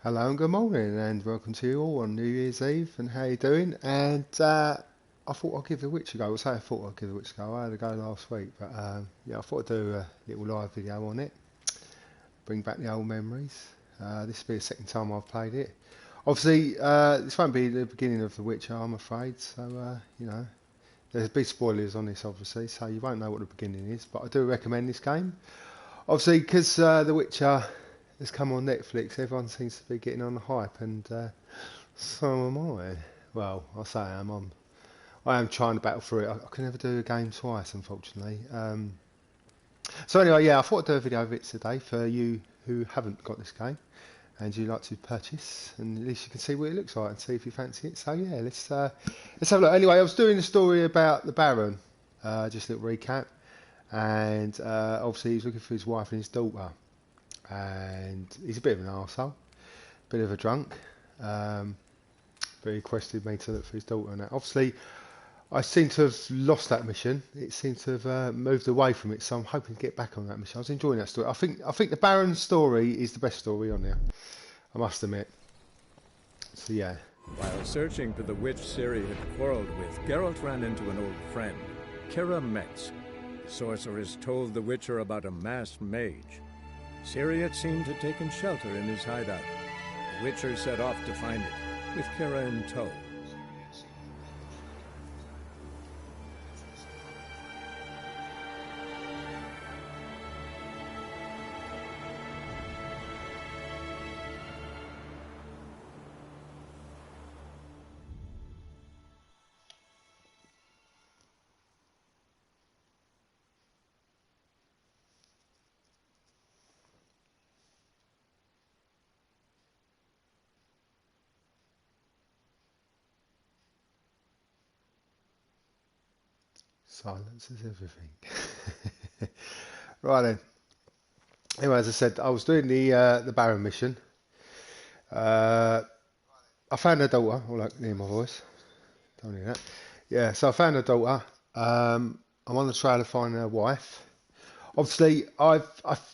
Hello and good morning, and welcome to you all on New Year's Eve. And how you doing? And I thought I'd give The Witch a go. I thought I'd give The Witch a go. I had a go last week, but yeah, I thought I'd do a little live video on it, bring back the old memories. This will be the second time I've played it. Obviously, this won't be the beginning of The Witcher, I'm afraid. So you know, there's big spoilers on this, obviously, so you won't know what the beginning is. But I do recommend this game, obviously, because The Witcher has come on Netflix. Everyone seems to be getting on the hype, and so am I. Well, I say I am trying to battle through it. I can never do a game twice, unfortunately. So anyway, yeah, I thought I'd do a video of it today for you who haven't got this game and you like to purchase, and at least you can see what it looks like and see if you fancy it. So yeah, let's have a look. Anyway, I was doing a story about the Baron, just a little recap, and obviously he's looking for his wife and his daughter, and he's a bit of an arsehole, bit of a drunk, but he requested me to look for his daughter, and that. Obviously I seem to have lost that mission. It seems to have moved away from it, so I'm hoping to get back on that mission. I was enjoying that story. I think the Baron story is the best story on there, I must admit. So yeah. While searching for the witch Ciri had quarreled with, Geralt ran into an old friend, Kira Metz. The sorceress told the Witcher about a masked mage. Ciri, it seemed, had taken shelter in his hideout. The Witcher set off to find it, with Kira in tow. Silence is everything. Right then. Anyway, as I said, I was doing the Baron mission. I found her daughter. Oh, look, near my voice. Don't hear that. Yeah, so I found her daughter. I'm on the trail to find her wife. Obviously, I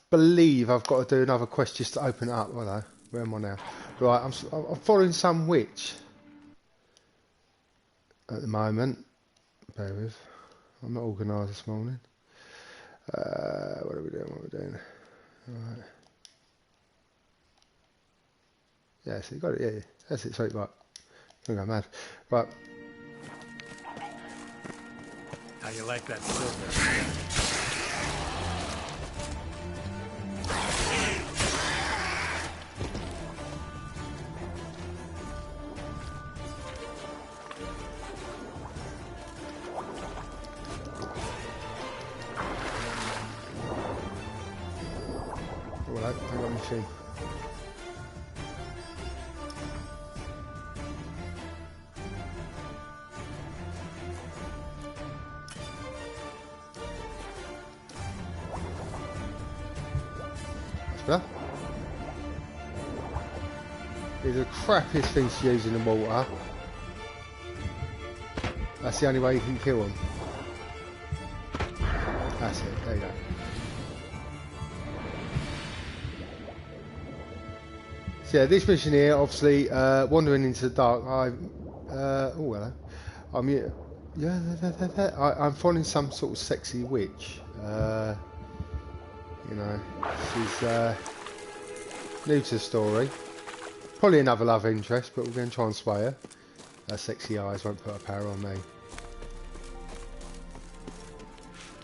believe I've got to do another quest just to open it up. Hello, where am I now? Right, I'm following some witch at the moment. Bear with. I'm not organised this morning. What are we doing? What are we doing? Right. Yeah, so you got it. Yeah, that's it. Sweet, right. I'm going mad. Right. How you like that silver? Well, I got a machine. That's better. These are the crappiest things to use in the water. That's the only way you can kill them. That's it, there you go. So yeah, this mission here, obviously, wandering into the dark. Oh hello. I'm finding some sort of sexy witch. You know, she's new to the story. Probably another love interest, but we're going to try and sway her. Her sexy eyes won't put a power on me.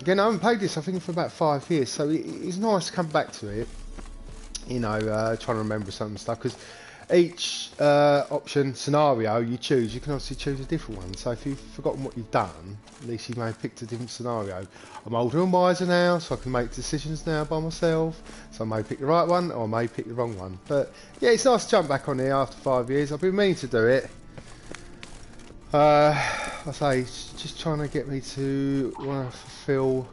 Again, I haven't played this, I think, for about 5 years, so it's nice to come back to it. You know, trying to remember some stuff, because each option scenario you choose, you can obviously choose a different one. So if you've forgotten what you've done, at least you may have picked a different scenario. I'm older and wiser now, so I can make decisions now by myself. So I may pick the right one, or I may pick the wrong one. But yeah, it's nice to jump back on here after 5 years. I've been meaning to do it. I say, it's just trying to get me to want to fulfil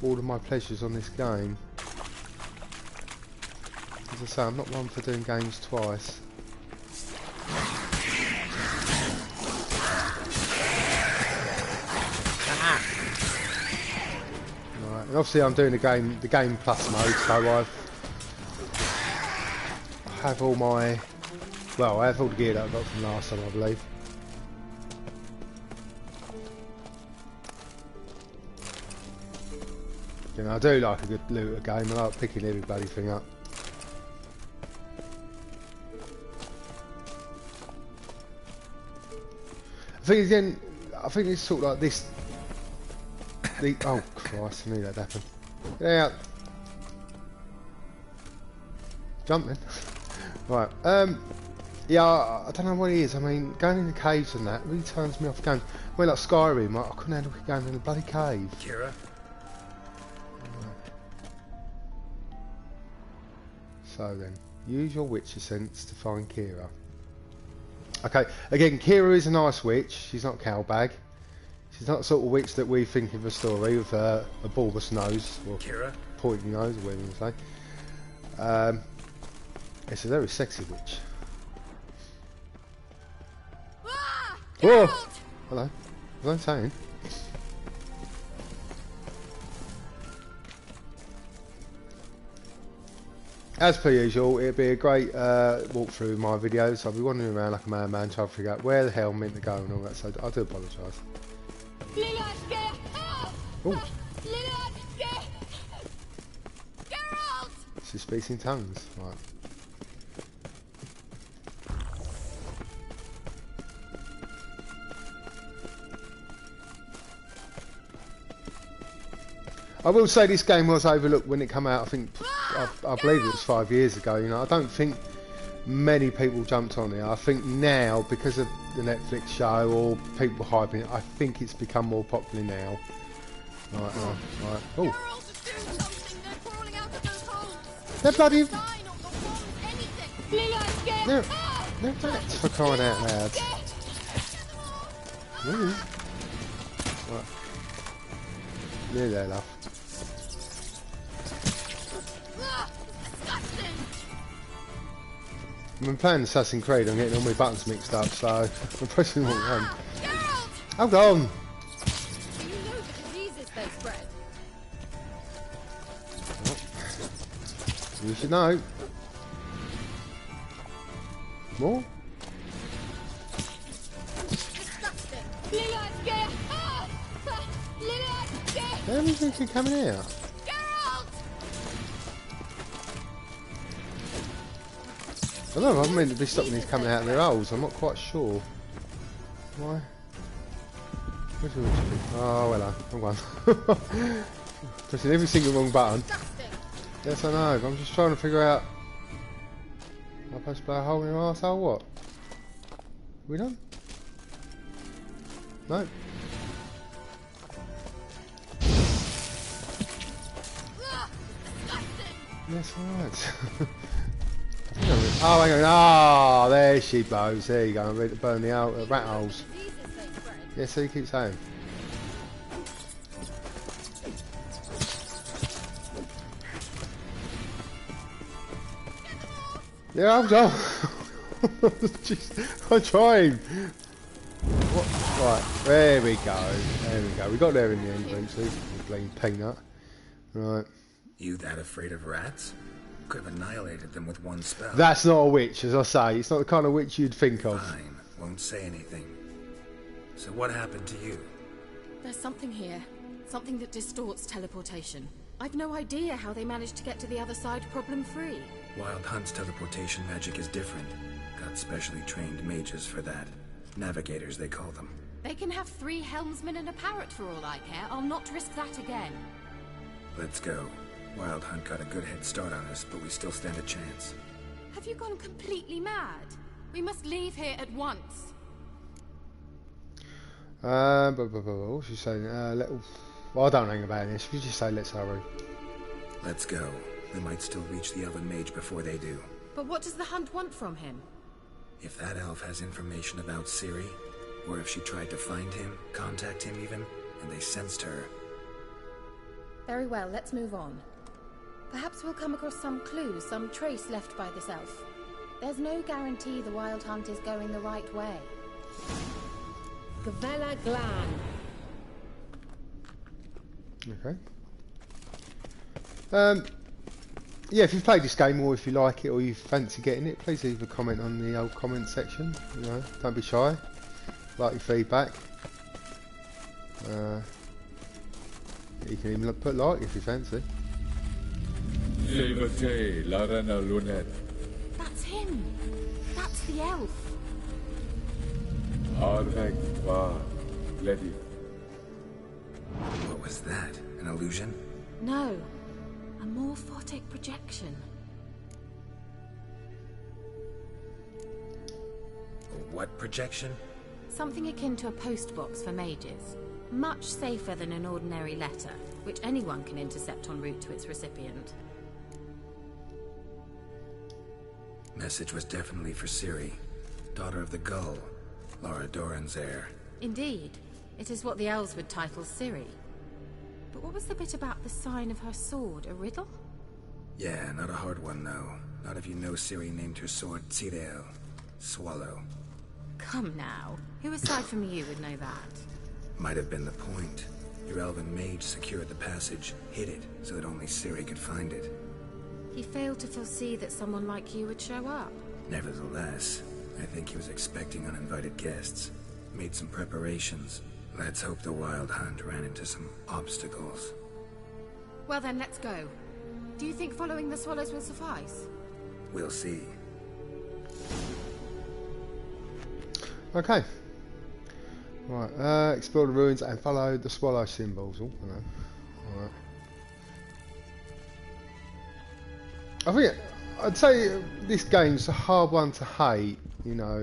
all of my pleasures on this game. As I say, I'm not one for doing games twice. Right, and obviously I'm doing the game plus mode, so I have all my Well, I have all the gear that I got from last time, I believe. You know, I do like a good looter game. I like picking every bloody thing up. I think again, I think it's sort of like this. Oh Christ! I knew that'd happen. Get out! Jump then. Right. Yeah, I don't know what it is. I mean, going in the caves and that really turns me off games. Well, like Skyrim, I couldn't handle going in a bloody cave. Kira? So then, use your witcher sense to find Kira. Okay, again, Kira is a nice witch. She's not Cowbag. She's not the sort of witch that we think of a story with a bulbous nose or Kira? pointy nose, or whatever you say. It's a very sexy witch. Ah, Whoa! Geralt! Hello. What was I saying? As per usual, it'd be a great walk through my videos. I'll be wandering around like a madman trying to figure out where the hell I'm meant to go and all that, so I do apologise. Oh, Geralt! she speaks in tongues. Right. I will say this game was overlooked when it came out. I think I believe it was 5 years ago. You know, I don't think many people jumped on it. I think now, because of the Netflix show or people hyping it, I think it's become more popular now. Right. Oh, Geralt, do something! They're crawling out of those holes! they're bloody. Die, not the anything! They're rats for crying out loud. Really? Right. Yeah, there, love. I'm playing Assassin's Creed, I'm getting all my buttons mixed up, so I'm pressing the wrong one. Geralt! Hold on! You know the diseases they spread. You should know. More? Disgusting! Everything keep coming out. Geralt! I don't know, I'm meant to be stopping these coming out of their holes, I'm not quite sure. Why? Where's the witch be? Oh, hello, wrong one. Pressing every single wrong button. Disgusting! Yes, I know, I'm just trying to figure out. Am I supposed to blow a hole in your arsehole? What? We done? No. Yes, right. Oh, hang on. Oh, there she blows. There you go. I'm ready to burn the rat holes. Diseases they spread. Yes, so you keep saying. Yeah, I'm done. I'm trying. What? Right, there we go. There we go. We got there in the end, eventually. Plain peanut. Right. You that afraid of rats? Could have annihilated them with one spell. That's not a witch, as I say. It's not the kind of witch you'd think of. Fine, won't say anything. So what happened to you? There's something here. Something that distorts teleportation. I've no idea how they managed to get to the other side problem-free. Wild Hunt's teleportation magic is different. Got specially trained mages for that. Navigators, they call them. They can have 3 helmsmen and a parrot for all I care. I'll not risk that again. Let's go. Wild Hunt got a good head start on us, but we still stand a chance. Have you gone completely mad? We must leave here at once. What's she saying? Well, I don't know about this. You just say let's hurry. Let's go. We might still reach the Elven Mage before they do. But what does the Hunt want from him? If that elf has information about Ciri, or if she tried to find him, contact him even, and they sensed her. Very well, let's move on. Perhaps we'll come across some clue, some trace left by this elf. There's no guarantee the Wild Hunt is going the right way. Gavella Glan. Okay. yeah, if you've played this game or if you like it or you fancy getting it, please leave a comment on the old comment section. You know, don't be shy. Like your feedback. You can even put like if you fancy. That's him. That's the elf. What was that? An illusion? No, a morphotic projection. What projection? Something akin to a postbox for mages. Much safer than an ordinary letter, which anyone can intercept en route to its recipient. Message was definitely for Ciri, daughter of the Gull, Lara Doran's heir. Indeed. It is what the elves would title Ciri. But what was the bit about the sign of her sword? A riddle? Yeah, not a hard one though. Not if you know Ciri named her sword Tirael, Swallow. Come now. Who aside from you would know that? Might have been the point. Your elven mage secured the passage, hid it, so that only Ciri could find it. He failed to foresee that someone like you would show up. Nevertheless, I think he was expecting uninvited guests. Made some preparations. Let's hope the Wild Hunt ran into some obstacles. Well then, let's go. Do you think following the swallows will suffice? We'll see. Okay. Right, explore the ruins and follow the swallow symbols. Oh, hello. Alright. I think I'd say this game's a hard one to hate. You know,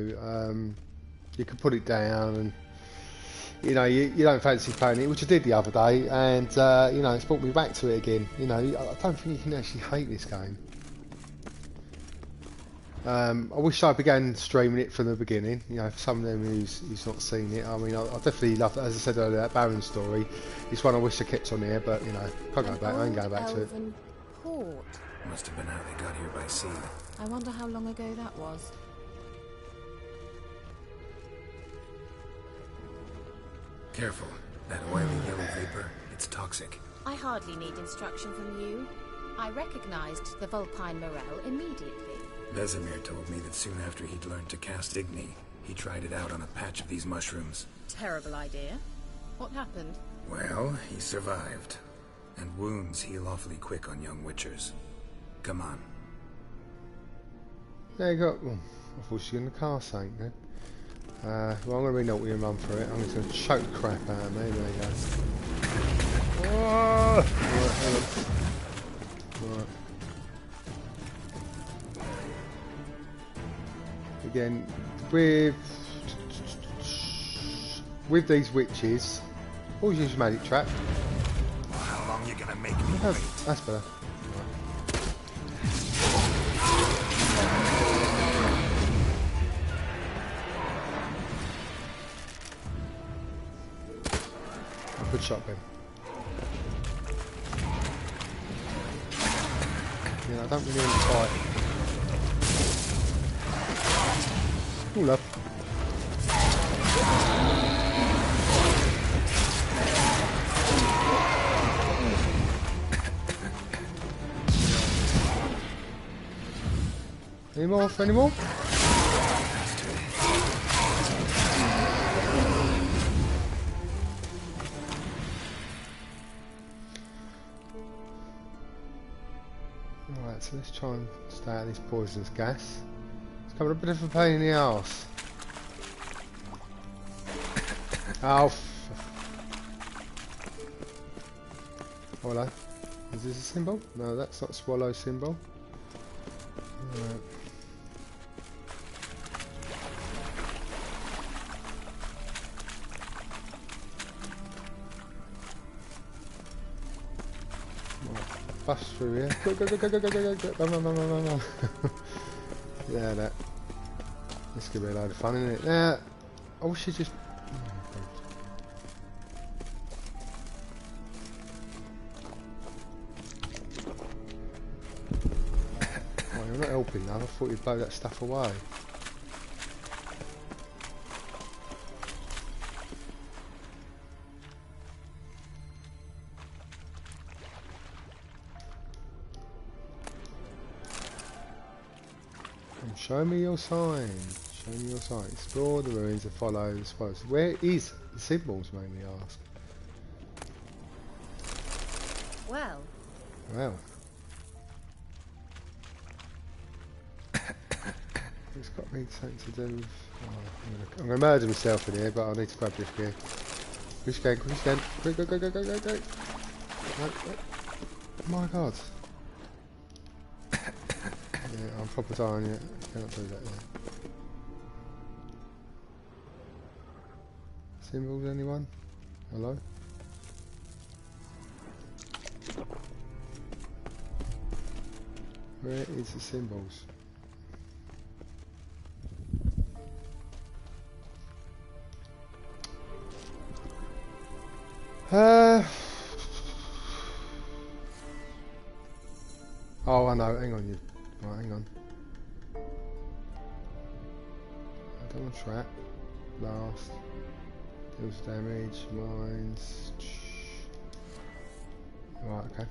you can put it down, and you know you don't fancy playing it, which I did the other day, and you know it's brought me back to it again. You know, I don't think you can actually hate this game. I wish I began streaming it from the beginning. You know, for some of them who's not seen it, I mean, I definitely love it. As I said earlier, that Baron story. It's one I wish I kept on there, but you know, can't go back. I ain't going back to it. Port. Must have been how they got here by sea. I wonder how long ago that was. Careful. That oily yellow vapor, it's toxic. I hardly need instruction from you. I recognized the Vulpine Morel immediately. Vesemir told me that soon after he'd learned to cast Igni, he tried it out on a patch of these mushrooms. Terrible idea. What happened? Well, he survived. And wounds heal awfully quick on young witchers. Come on. There you go. Oh, I thought she was in the car saying then. Well, I'm going to be naughty and run for it. I'm just going to choke the crap out of me. There you go. Whoa! Right, hang on. Right. Again, with these witches, always use magic trap. How long you gonna make me Oh, wait? that's better. Good shot, Ben. Yeah, I don't really want to fight. Oh, love. Any more? Any more? Alright, so let's try and stay out of this poisonous gas. It's coming a bit of a pain in the arse. Oh, hello. Is this a symbol? No, that's not a swallow symbol. Right. Bust through here. Go, go, go, go, go, go, go, go, go, run, run, run, run, run. Yeah, that. This could be a load of fun, isn't it? Yeah. I wish you just. Oh, you're not helping now. I thought you'd blow that stuff away. Show me your sign. Show me your sign. Explore the ruins and follow the spoils. Where is the symbols, made me ask. Well, Well. It's got to be something to do with... Oh, I'm going to murder myself in here, but I need to grab this gear. Quick scan, quick scan. Quick, go, go, go, go, go, go. No, no. Oh my god. Yeah, I'm proper dying yet. Cannot do that there. Symbols, anyone? Hello? Where is the symbols? Oh, I know. Hang on, you. Right, hang on. I don't want trap. Blast. Deals damage. Mines. Right, okay.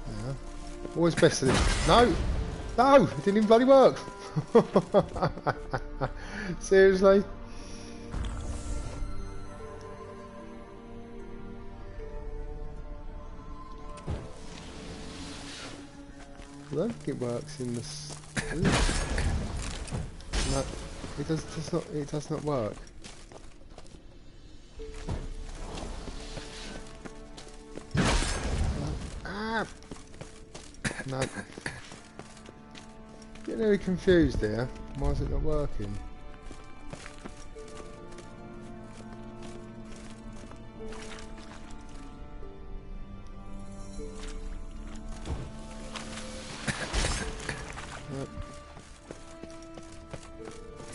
Yeah. Always best to this. No! No! It didn't even bloody work! Seriously? I don't think it works in this. No, it does not. It does not work. Ah! No. Getting very confused there. Why is it not working?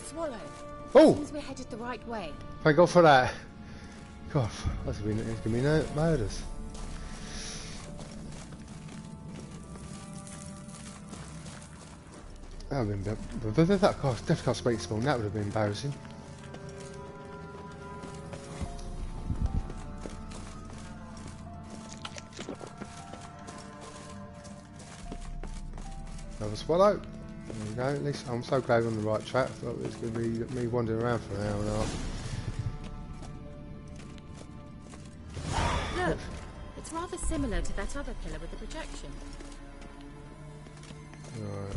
Swallow. Oh! Seems we're headed the right way. Thank God for that. God, that's gonna be no murders. That would have been. God, definitely can't speak small. That would have been embarrassing. Another swallow. There we go. At least I'm so glad we're on the right track. I thought it was going to be me wandering around for an hour and a half. Look, it's rather similar to that other pillar with the projection. Right.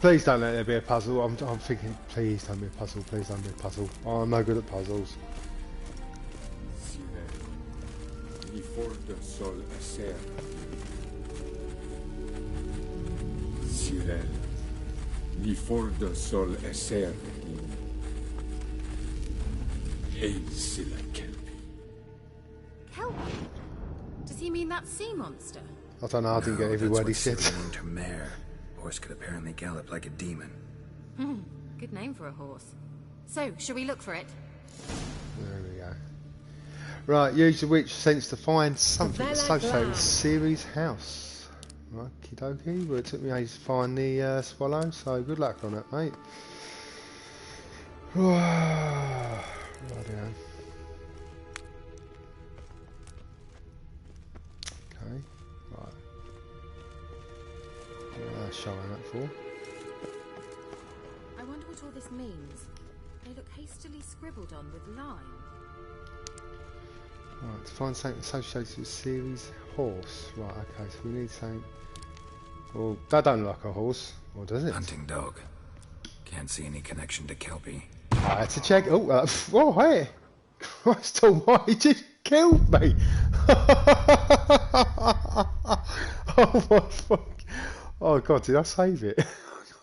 Please don't let there be a puzzle. I'm thinking, please don't be a puzzle. Please don't be a puzzle. Oh, I'm no good at puzzles. Cyril, l'Iforde sol esser Hail Silla Kelpie. Kelpie? Does he mean that sea monster? I don't know. I didn't get every word he said. Named her mare. Horse could apparently gallop like a demon. Good name for a horse. So, shall we look for it? There we go. Right, use the witch sense to find something associated with Ciri's house. Okie dokie. Well, it took me ages to find the swallow, so good luck on that, mate. Right down. Okay, right. What showing up for? I wonder what all this means. They look hastily scribbled on with lime. Right, to find something associated with Ciri's horse. Right, okay, so we need something. Well, that don't look like a horse, or does it? Hunting dog. Can't see any connection to Kelpie. I had to check. Oh, whoa, hey! Christ almighty, he just killed me! Oh my fuck! Oh god, did I save it? I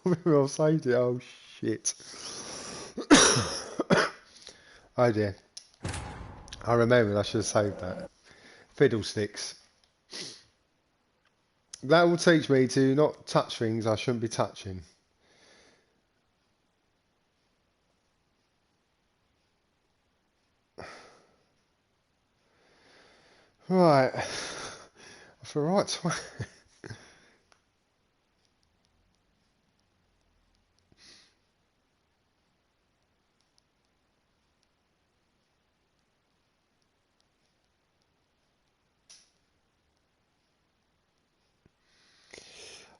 remember I saved it. Oh shit! Oh dear. I remembered I should have saved that. Fiddlesticks. That will teach me to not touch things I shouldn't be touching. Right. For right time.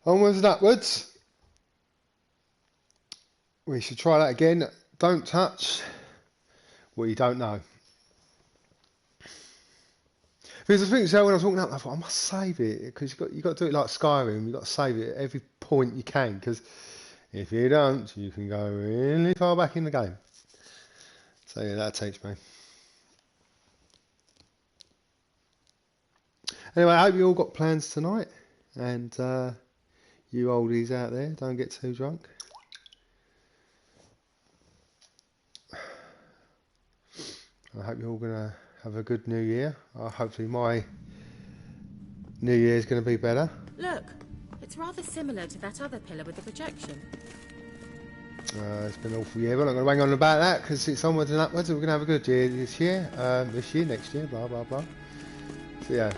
Onwards and upwards. We should try that again. Don't touch what you don't know. Because the thing is, when I was walking up, I thought I must save it because you got to do it like Skyrim. You got to save it at every point you can, because if you don't, you can go really far back in the game. So yeah, that'll teach me. Anyway, I hope you all got plans tonight, and you oldies out there, don't get too drunk. I hope you're all going to have a good New Year. Hopefully my New Year is going to be better. Look, it's rather similar to that other pillar with the projection. It's been an awful year. We're not going to hang on about that because it's onwards and upwards. We're going to have a good year this year, next year, blah, blah, blah. So yeah,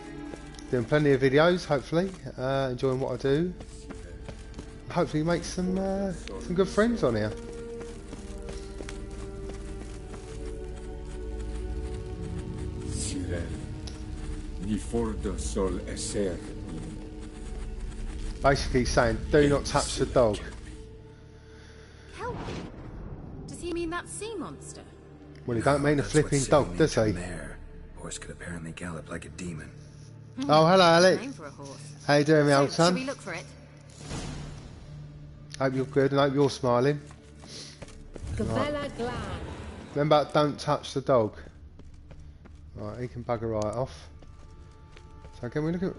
doing plenty of videos, hopefully. Enjoying what I do. Hopefully make some good friends on here. Ni for the sol esser. Basically saying, do not touch the dog. Help me? Does he mean that sea monster? Well, he don't mean a That's what flipping Ciri dog, means does he? down there. Horse could apparently gallop like a demon. Oh, hello, Alex. Name for a horse. How you doing, my old So, should we son? look for it? Hope you're good and hope you're smiling. Gabella Glad. Remember, don't touch the dog. Right, he can bugger right off. So can we look at...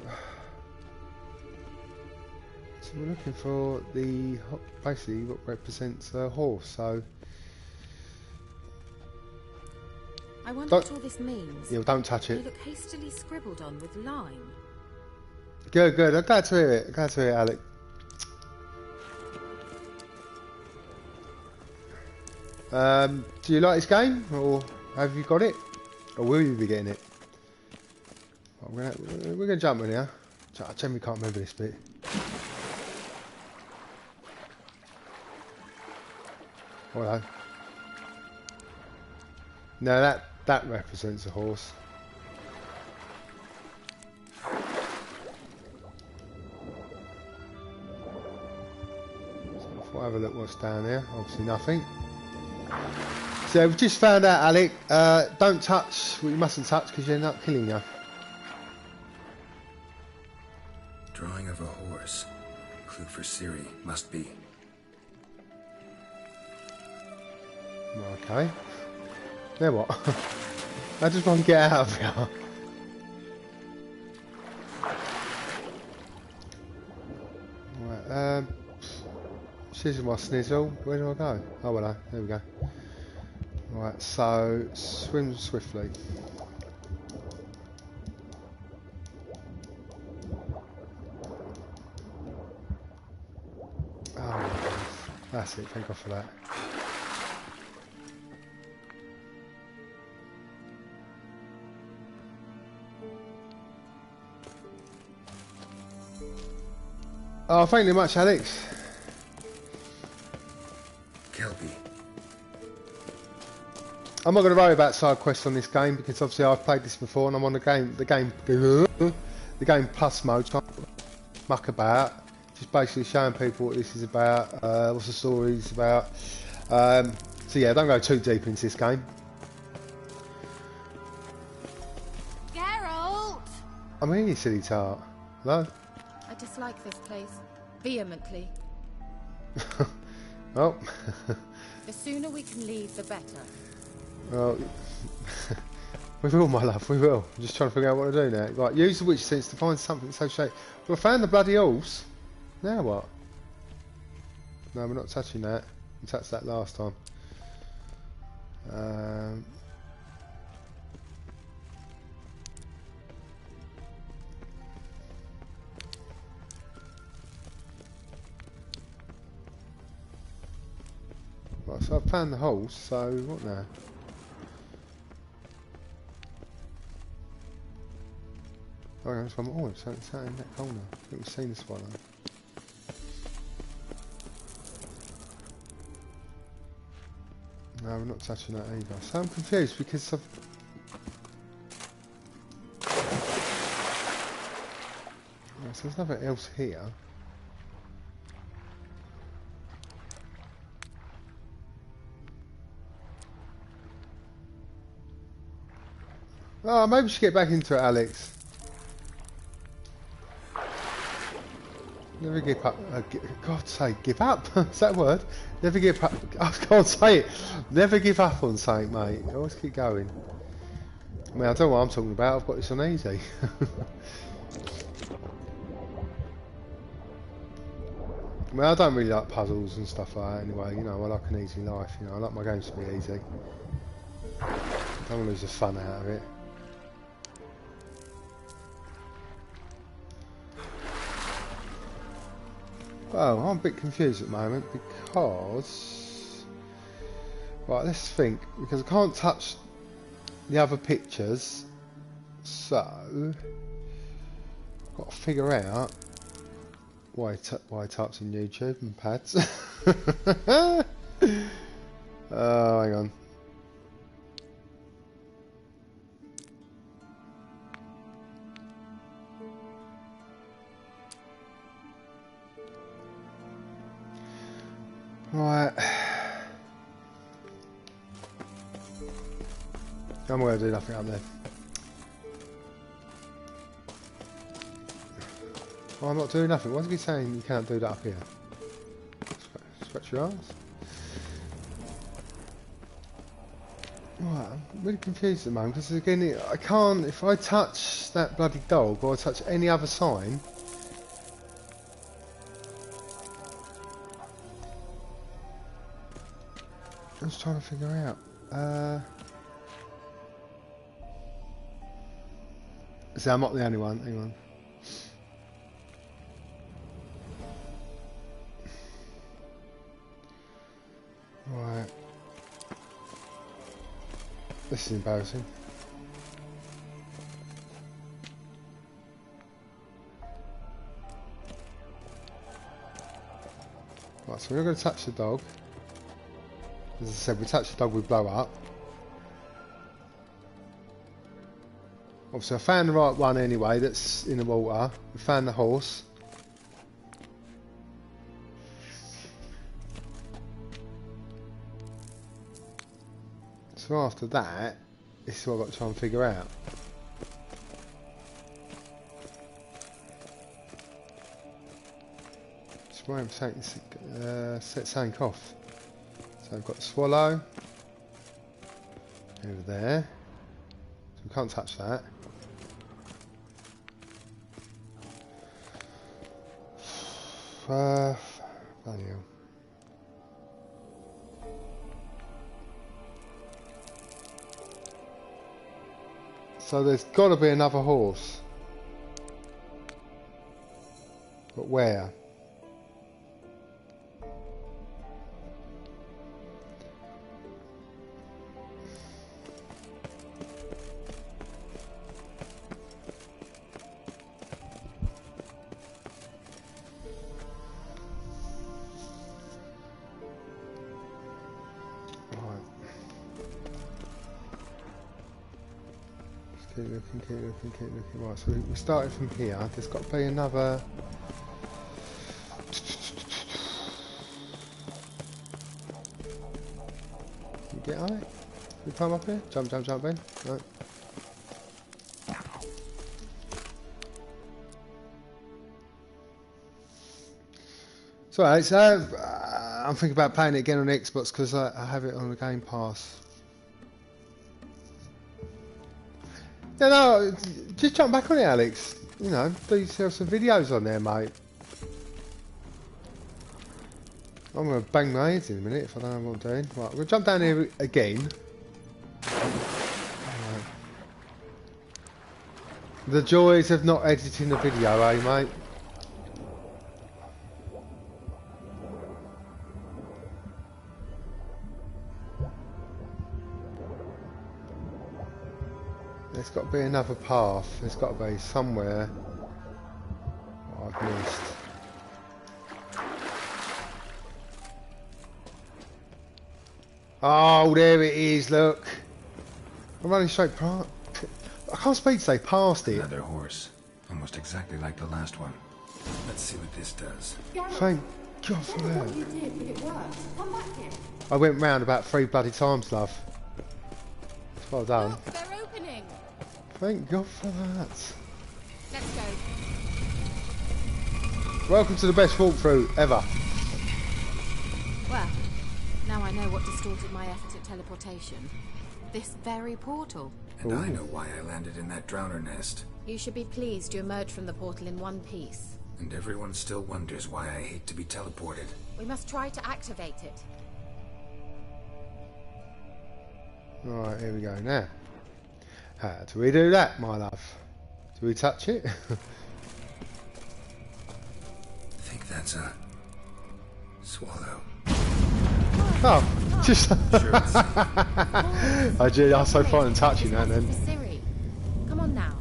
So we're looking for the... basically what represents a horse, so... I wonder Don't- what all this means. Yeah, well, don't touch They it. look hastily scribbled on with lime. Good, good. I'm glad to hear it. Glad to hear it, Alec. Do you like this game, or have you got it, or will you be getting it? We're gonna jump in here. I generally can't remember this bit. Hello. No, that represents a horse. So if I have a look what's down there, obviously nothing. So we've just found out, Alec, don't touch what you mustn't touch because you end up killing you. Drawing of a horse. Clue for Ciri. Must be. Okay. Now what? I just want to get out of here. Right, scissor my snizzle. Where do I go? Oh, well, there we go. Right, so swim swiftly. Oh, my goodness. That's it. Thank God for that. Oh, thank you much, Alex. Kelpie. I'm not going to worry about side quests on this game because obviously I've played this before and I'm on the game plus mode. So I'm muck about, just basically showing people what this is about, what's the story's about. So yeah, don't go too deep into this game. Geralt! I'm here, you silly tart. Hello? I dislike this place. Vehemently. Well, The sooner we can leave, the better. well, we will, my love, we will. I'm just trying to figure out what to do now. Right, use the witch sense to find something associated. Well, I found the bloody horse. Now what? No, we're not touching that. We touched that last time. Right, so I've found the horse, so what now? Oh, there's one more. It's sat in that corner. I think we've seen this one. No, we're not touching that either. So I'm confused because I've... Right, so there's nothing else here. Oh, maybe we should get back into it, Alex. Never give up. God's sake, give up? Is that a word? Never give up. I can't say it. Never give up on something, mate. Always keep going. I mean, I don't know what I'm talking about. I've got this on easy. I mean, I don't really like puzzles and stuff like that anyway. You know, I like an easy life. You know, I like my games to be easy. I don't want to lose the fun out of it. Well, I'm a bit confused at the moment because... Right, let's think. Because I can't touch the other pictures. So... I've got to figure out why types in YouTube and pads. Oh, hang on. Right. I'm going to do nothing up there. Oh, I'm not doing nothing. Why is he saying you can't do that up here? Scratch your arms. Right, I'm really confused at the moment because again, I can't. If I touch that bloody dog or I touch any other sign. I'm just trying to figure out. See, I'm not the only one. Hang on. Right. This is embarrassing. Right, so we're not going to touch the dog. As I said, we touch the dog, we blow up. Obviously, I found the right one anyway, that's in the water. We found the horse. So after that, this is what I've got to try and figure out. Just wait a second, set something off. So I've got the swallow over there, so we can't touch that. Bloody hell. So there's got to be another horse, but where? Keep looking. Right, so we started from here. There's got to be another. Can you get on it? Can you climb up here? Jump in. Right. So, I'm thinking about playing it again on Xbox because I have it on the Game Pass. No, just jump back on it, Alex. You know, do yourself some videos on there, mate. I'm going to bang my head in a minute if I don't know what I'm doing. Right, we'll jump down here again. Right. The joys of not editing the video, eh, mate? There's got to be another path. There's got to be somewhere I've missed. Oh, there it is, look. I'm running straight past. I can't speak today, past it. Another horse. Almost exactly like the last one. Let's see what this does. Thank God for that. What you did, but it worked. Come back here. I went round about 3 bloody times, love. Well done. Look, they're opening. Thank God for that. Let's go. Welcome to the best walkthrough ever. Well, now I know what distorted my efforts at teleportation. This very portal. And I know why I landed in that drowner nest. You should be pleased you emerged from the portal in one piece. And everyone still wonders why I hate to be teleported. We must try to activate it. Right, here we go now. How do we do that, my love? Do we touch it? I think that's a swallow. Oh, just Sure it's I'm so fine touching that then. Siri, come on now.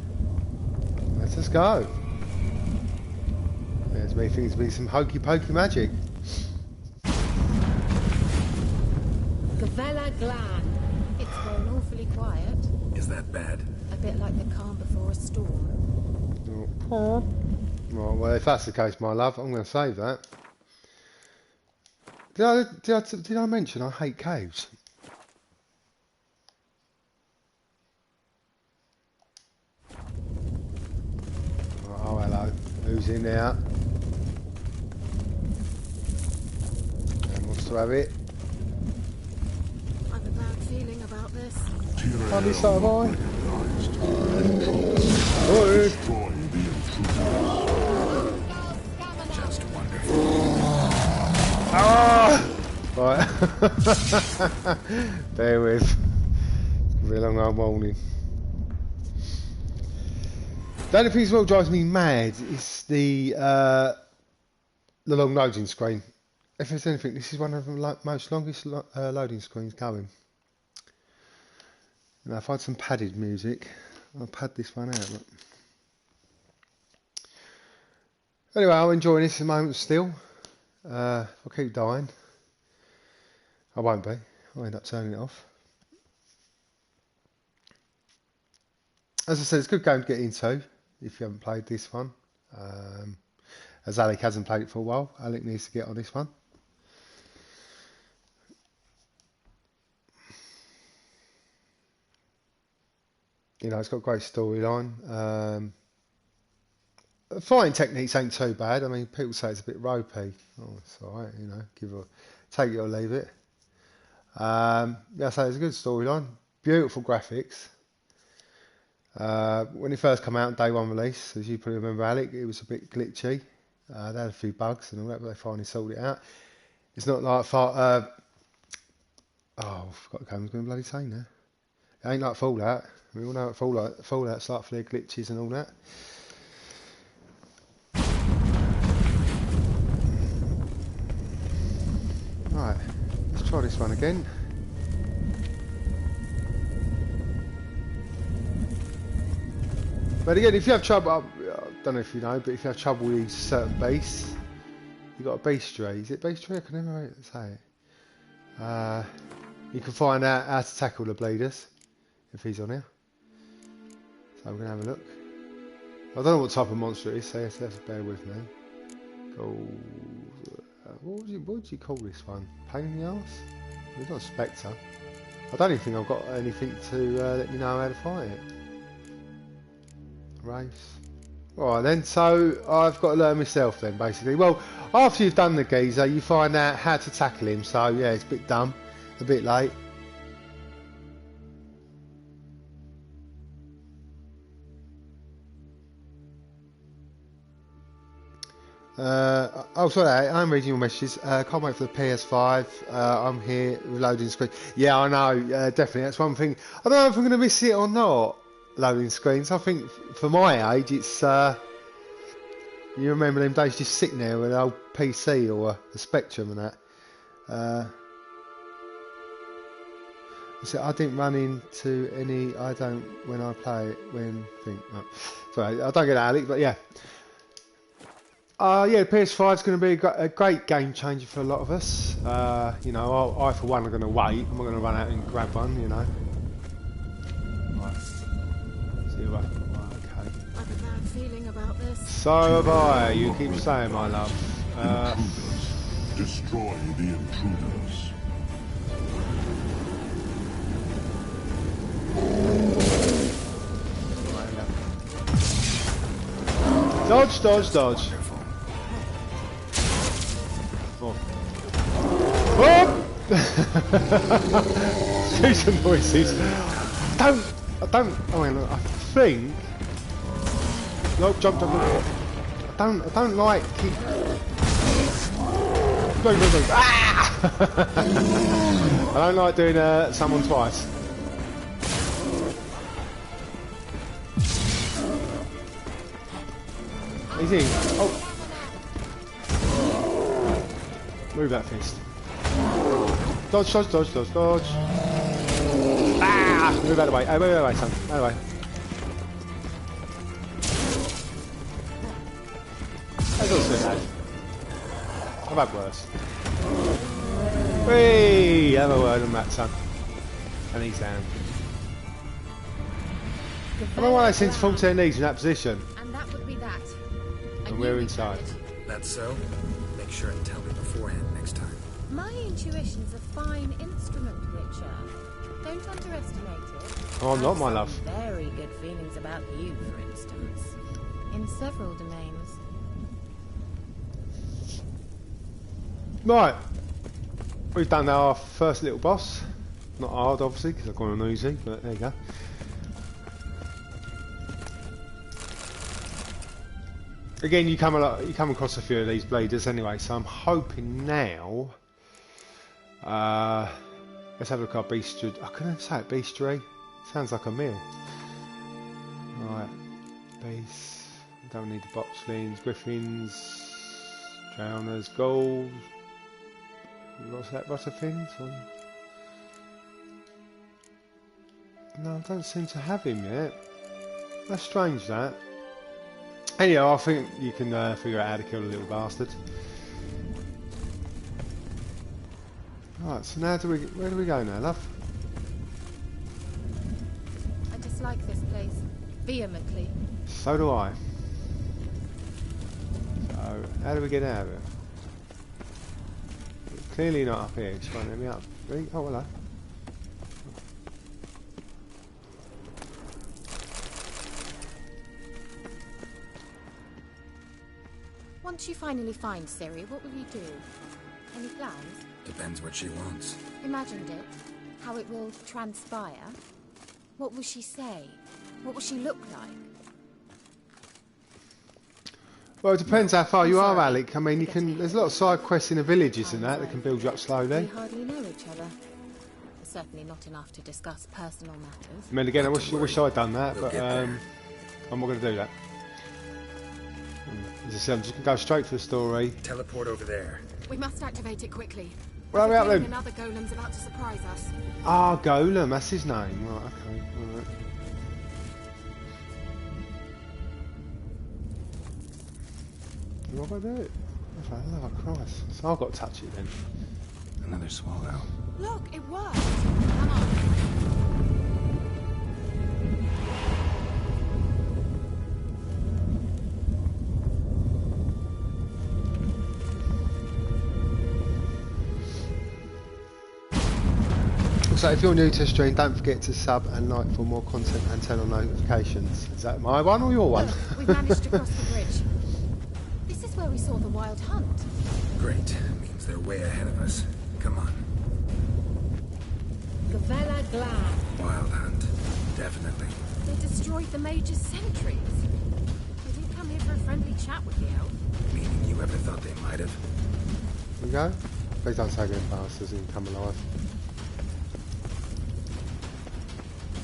Let us go. There's me thinking to be some hokey pokey magic. Gavella Glan. It's grown awfully quiet. Is that bad? A bit like the calm before a storm. Oh. Right, well, if that's the case, my love, I'm going to save that. Did I mention I hate caves? Oh, hello. Who's in there? And wants to have it? I've a bad feeling about this. Honey, so have I. Oi. Just wonderful. Ah! Right. Bear with. It's going to be a long old morning. The only thing that drives me mad is the long loading screen. If there's anything, this is one of the most longest loading screens going. And if I had some padded music, I'll pad this one out. Look. Anyway, I'm enjoying this at the moment still. If I keep dying, I won't be. I'll end up turning it off. As I said, it's a good game to get into if you haven't played this one. As Alec hasn't played it for a while, Alec needs to get on this one. You know, it's got a great storyline. Fighting techniques ain't too bad. I mean, people say it's a bit ropey. Oh, it's alright, you know, take it or leave it. Yeah, so it's a good storyline. Beautiful graphics. When it first came out on day one release, as you probably remember, Alec, it was a bit glitchy. They had a few bugs and all that, but they finally sorted it out. It's not like I forgot the game I was going to bloody say now. It ain't like Fallout. We all know what Fallout's like for their glitches and all that. Right, let's try this one again. But again, if you have trouble, I don't know if you know, but if you have trouble with a certain beast, you've got a beastry. Is it beastry? I can never say it. You can find out how to tackle the bleeders if he's on here. So we're going to have a look. I don't know what type of monster it is, so you have to bear with me. What would you call this one? Pain in the arse? It's not a Spectre. I don't even think I've got anything to let me know how to fight it. Race. Alright then, so I've got to learn myself then, basically. Well, after you've done the geezer, you find out how to tackle him, so yeah, it's a bit dumb, a bit late. Sorry, I'm reading your messages. Can't wait for the PS5. I'm here with loading screen. Yeah, I know, definitely. That's one thing. I don't know if I'm going to miss it or not, loading screens. I think for my age, it's. You remember them days just sitting there with an old PC or a Spectrum and that. So I didn't run into any. I don't when I play it. Sorry, I don't get that, Alec, but yeah. Yeah, PS5 is going to be a great game changer for a lot of us. You know, I for one are going to wait. I'm not going to run out and grab one, you know. Right. See you later. Right, okay. I have a bad feeling about this. So have I. You keep saying, my love. Destroy the intruders. Dodge, dodge, dodge. Wonderful. Oh. Oh! Do some noises. I don't, oh wait, look, I think... Nope, jump. I don't like keep... Go. Ah! I don't like doing someone twice. Easy. Oh. Move that fist. Dodge. Ah! Move out of the way. Move out of the way, son. Out of the way. That's not so bad. I've had worse. Whee! Have a word on that, son. And he's down. I don't know why they seem to fall to their knees in that position. And that would be that. And we're inside. That's so? Make sure and tell me beforehand next time. My intuition's a fine instrument, Witcher. Don't underestimate it. Oh, I'm not, my I have love. some very good feelings about you, for instance. In several domains. Right. We've done our first little boss. Not hard, obviously, because I've gone on easy, but there you go. Again, you come across a few of these bleeders anyway, so I'm hoping now. Let's have a look at bestiary. I couldn't say it, bestiary. Sounds like a meal. Right, beasts. Don't need the boxlings, griffins, drowners, ghouls. What's that? Butterfins? No, I don't seem to have him yet. That's strange, that. Anyhow, I think you can figure out how to kill the little bastard. Right, so now where do we go now, love? I dislike this place vehemently. So do I. So, how do we get out of it? Clearly not up here, it's trying to let me up. Really? Oh, hello. Once you finally find Ciri, what will you do? Any plans? Depends what she wants. Imagined it? How it will transpire? What will she say? What will she look like? Well, it depends how far you are, Alec. I mean, you can. There's a lot of side quests in the villages and that can build you up We slowly. hardly know each other. Certainly not enough to discuss personal matters. I mean, again, I wish I'd done that, but I'm not going to do that. As I said, I'm just going to go straight for the story. Teleport over there. We must activate it quickly. Where are we at then? Another golem's about to surprise us. Ah, Golem, that's his name. Right, okay. Alright. What have I do? Oh, for the love of Christ. So I've got to touch it then. Another swallow. Look, it worked. Come on. So if you're new to the stream, don't forget to sub and like for more content and turn on notifications. Is that my one or your one? Look, we've managed to cross the bridge. This is where we saw the wild hunt. Great. Means they're way ahead of us. Come on. Gavella Glad. Wild hunt. Definitely. They destroyed the Mage's sentries. They didn't come here for a friendly chat with the elf. Meaning you ever thought they might have? Here we go. Please don't say them bastards and come alive.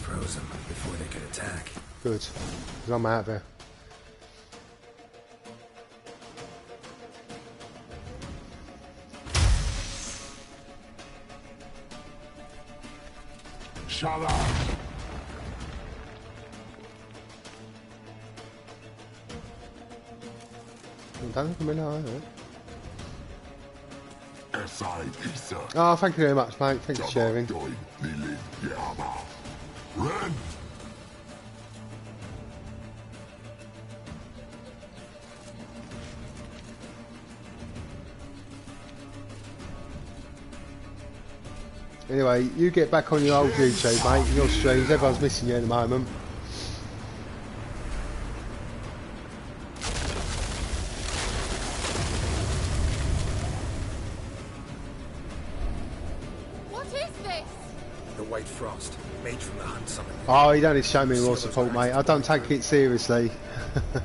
Froze them before they could attack. Good. Because I'm out of here. Shala! Don't come in now, is it? S.I. Isa. Oh, thank you very much, mate. Thanks for sharing. Doin Lilin Yama. Ren! Anyway, you get back on your old YouTube, mate, your streams. Everyone's missing you at the moment. White Frost, mage from the Hunt Summit. Oh, you don't need to show me more support, mate. I don't take it seriously. They're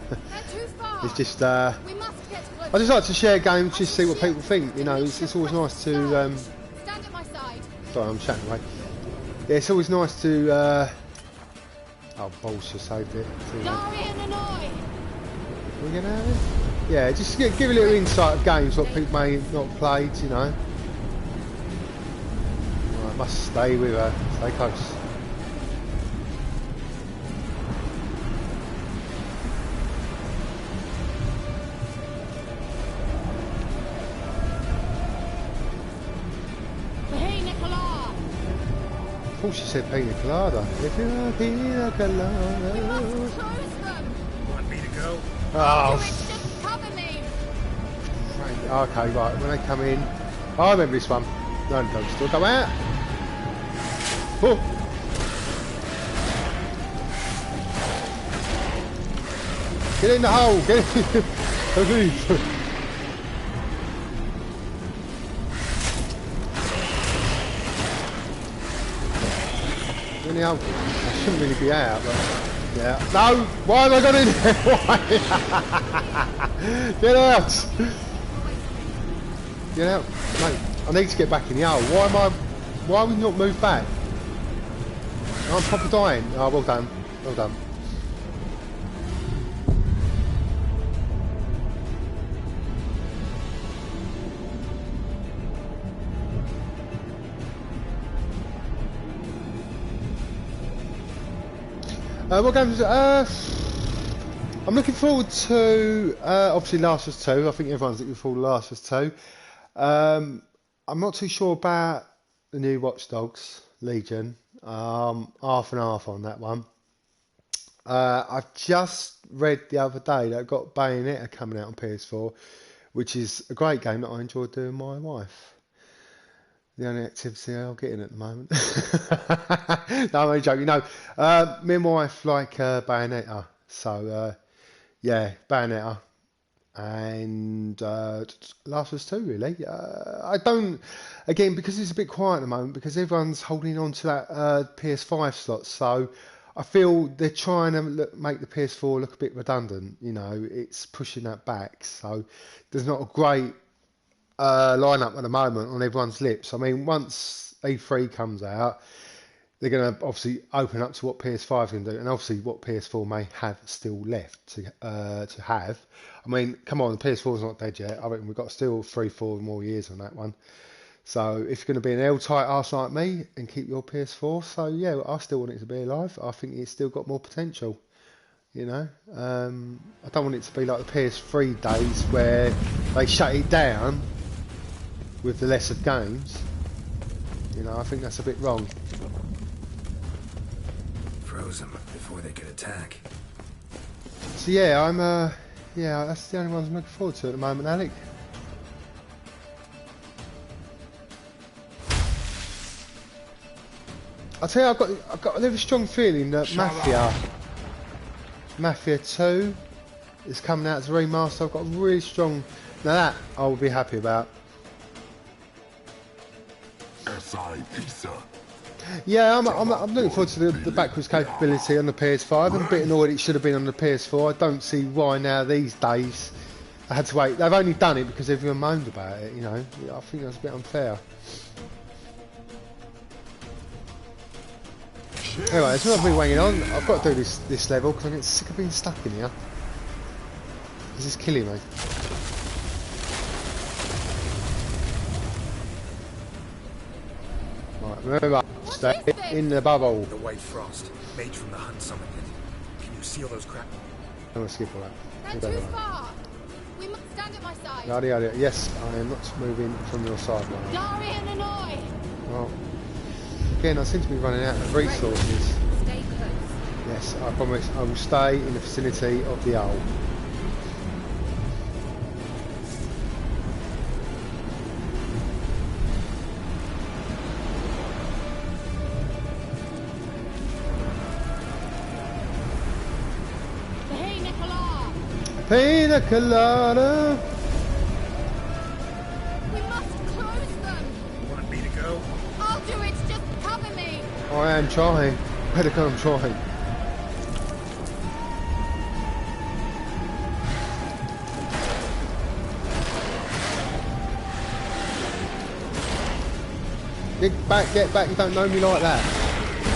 too far. It's just, We must get close. I just like to share games, just see what people think. You know, it's always nice to. Stand at my side. Sorry, I'm chatting away. Yeah, it's always nice to. Oh, balls, just saved it. Darian Annoy. We get out of it? Yeah, just give a little insight of games, what people may not have played, you know. Right, must stay with her. Stay close. Hey, Nicola. I thought she said pina colada. If you're a pina We colada. must close them. Want me to go? Do Oh, it. Just cover me. okay, right, when they come in. Oh, I remember this one. No, don't still come out. Oh. Get in the hole, get in. In the hole. I shouldn't really be out, but yeah. No! Why have I got in there? Why? Get out! Get out. Mate, I need to get back in the hole. Why have we not moved back? I'm proper dying. Oh, well done. Well done. What games? I'm looking forward to obviously Last of Us 2. I think everyone's looking forward to Last of Us 2. I'm not too sure about the new Watch Dogs Legion. Half and half on that one. I've just read the other day that I've got Bayonetta coming out on PS4, which is a great game that I enjoy doing with my wife. The only activity I'll get in at the moment. No, I'm only joking. No, me and my wife like Bayonetta. So, yeah, Bayonetta. And Last of Us 2, really. I don't, again, because it's a bit quiet at the moment, because everyone's holding on to that PS5 slot. So, I feel they're trying to make the PS4 look a bit redundant. You know, it's pushing that back. So, there's not a great lineup at the moment on everyone's lips. I mean, once E3 comes out, they're going to obviously open up to what PS5 can do, and obviously what PS4 may have still left to have. I mean, come on, the PS4's not dead yet. I reckon we've got still 3-4 more years on that one. So if you're going to be an L-type arse like me and keep your PS4, so yeah, I still want it to be alive. I think it's still got more potential. You know, I don't want it to be like the PS3 days where they shut it down with the lesser games. You know, I think that's a bit wrong. Froze them before they could attack. So yeah, yeah, that's the only ones I'm looking forward to at the moment, Alec. I tell you, I've got a little strong feeling that Mafia 2 is coming out as a remaster. I've got a really strong. Now that I will be happy about. Yeah, I'm looking forward to the backwards capability on the PS5. I'm a bit annoyed it should have been on the PS4. I don't see why now these days I had to wait. They've only done it because everyone moaned about it, you know. I think that's a bit unfair. Anyway, that's what I've been waiting on. I've got to do this level because I'm getting sick of being stuck in here. This is killing me. Right, remember, stay in the bubble. The White Frost, mage from the Hunt Summit. Can you seal those crap? I'm going to skip all that. They're too far. We must stand at my side. Yada yada. Yes, I am not moving from your side now. Darian Annoy. Well, again, I seem to be running out of resources. Stay close. Yes, I promise I will stay in the vicinity of the owl. Hey, Nicola. Pina colada. We must close them. Want me to go? I'll do it. Just cover me. I am trying. Better go, I'm trying. Get back, you don't know me like that.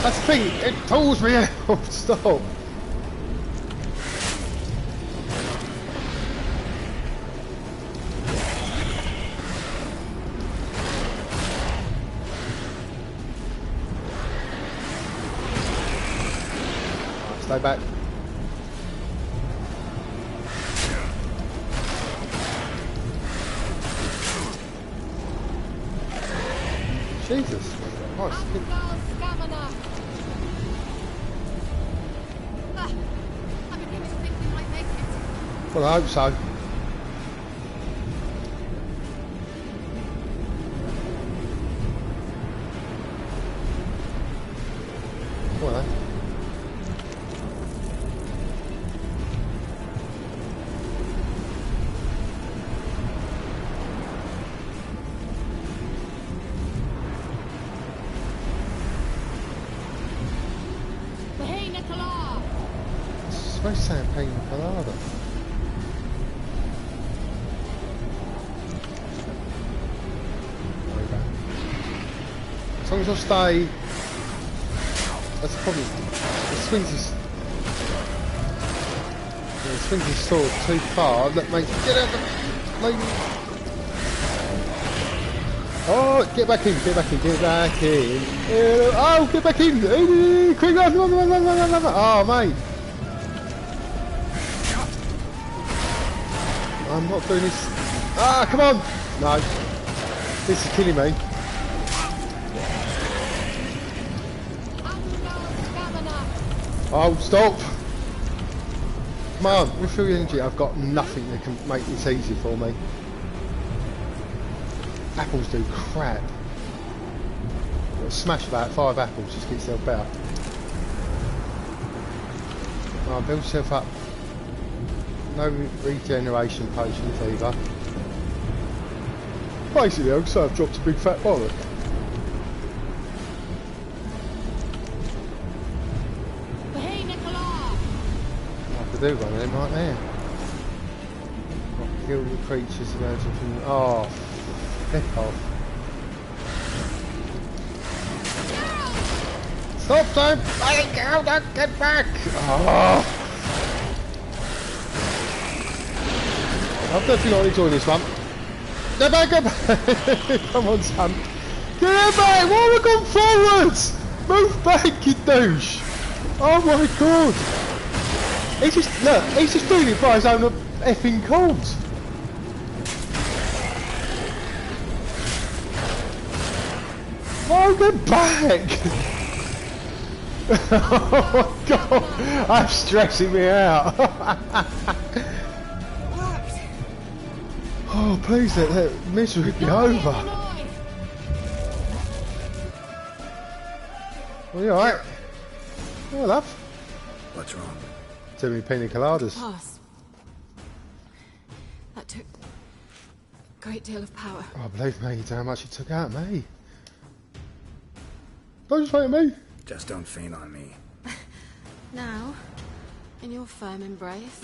That's the thing, it pulls me out. Stop. Stay back. Jesus. Nice. Abigail Stamina. I'm beginning to think we might make it. Well, I hope so. Well, then. Hey, Nicola! It's supposed to say a pina colada. There we go. As long as I stay... That's the problem. The swings his sword too far. That makes... Get out the... Lady. Oh, get back in, get back in, get back in. Oh, get back in. Quick, run. Oh, mate. I'm not doing this. Ah, come on. No. This is killing me. Oh, stop. Come on, refill your energy. I've got nothing that can make this easy for me. Apples do crap. Got to smash about 5 apples just to get yourself better. Oh, build yourself up. No regeneration potions either. Basically, I'd say I've dropped a big fat bollock. Hey, Nicola! I could do one of them right there. Kill the creatures emerging from... Oh, heck off. Stop, don't get back! Oh. I've definitely not enjoyed this one. Get back! Come on, son. Get back! Why have I gone forwards? Move back, you douche! Oh my god! He's just, look, he's just doing it by his own effing cords. Oh, get back! Oh my god! That's stressing me out. Oh, please let that misery be over. Are you alright? Yeah, love. What's wrong? Too many pina coladas. Pass. That took a great deal of power. Oh, believe me, you don't know how much it took out of me. Don't just faint me. Just don't faint on me. Now, in your firm embrace,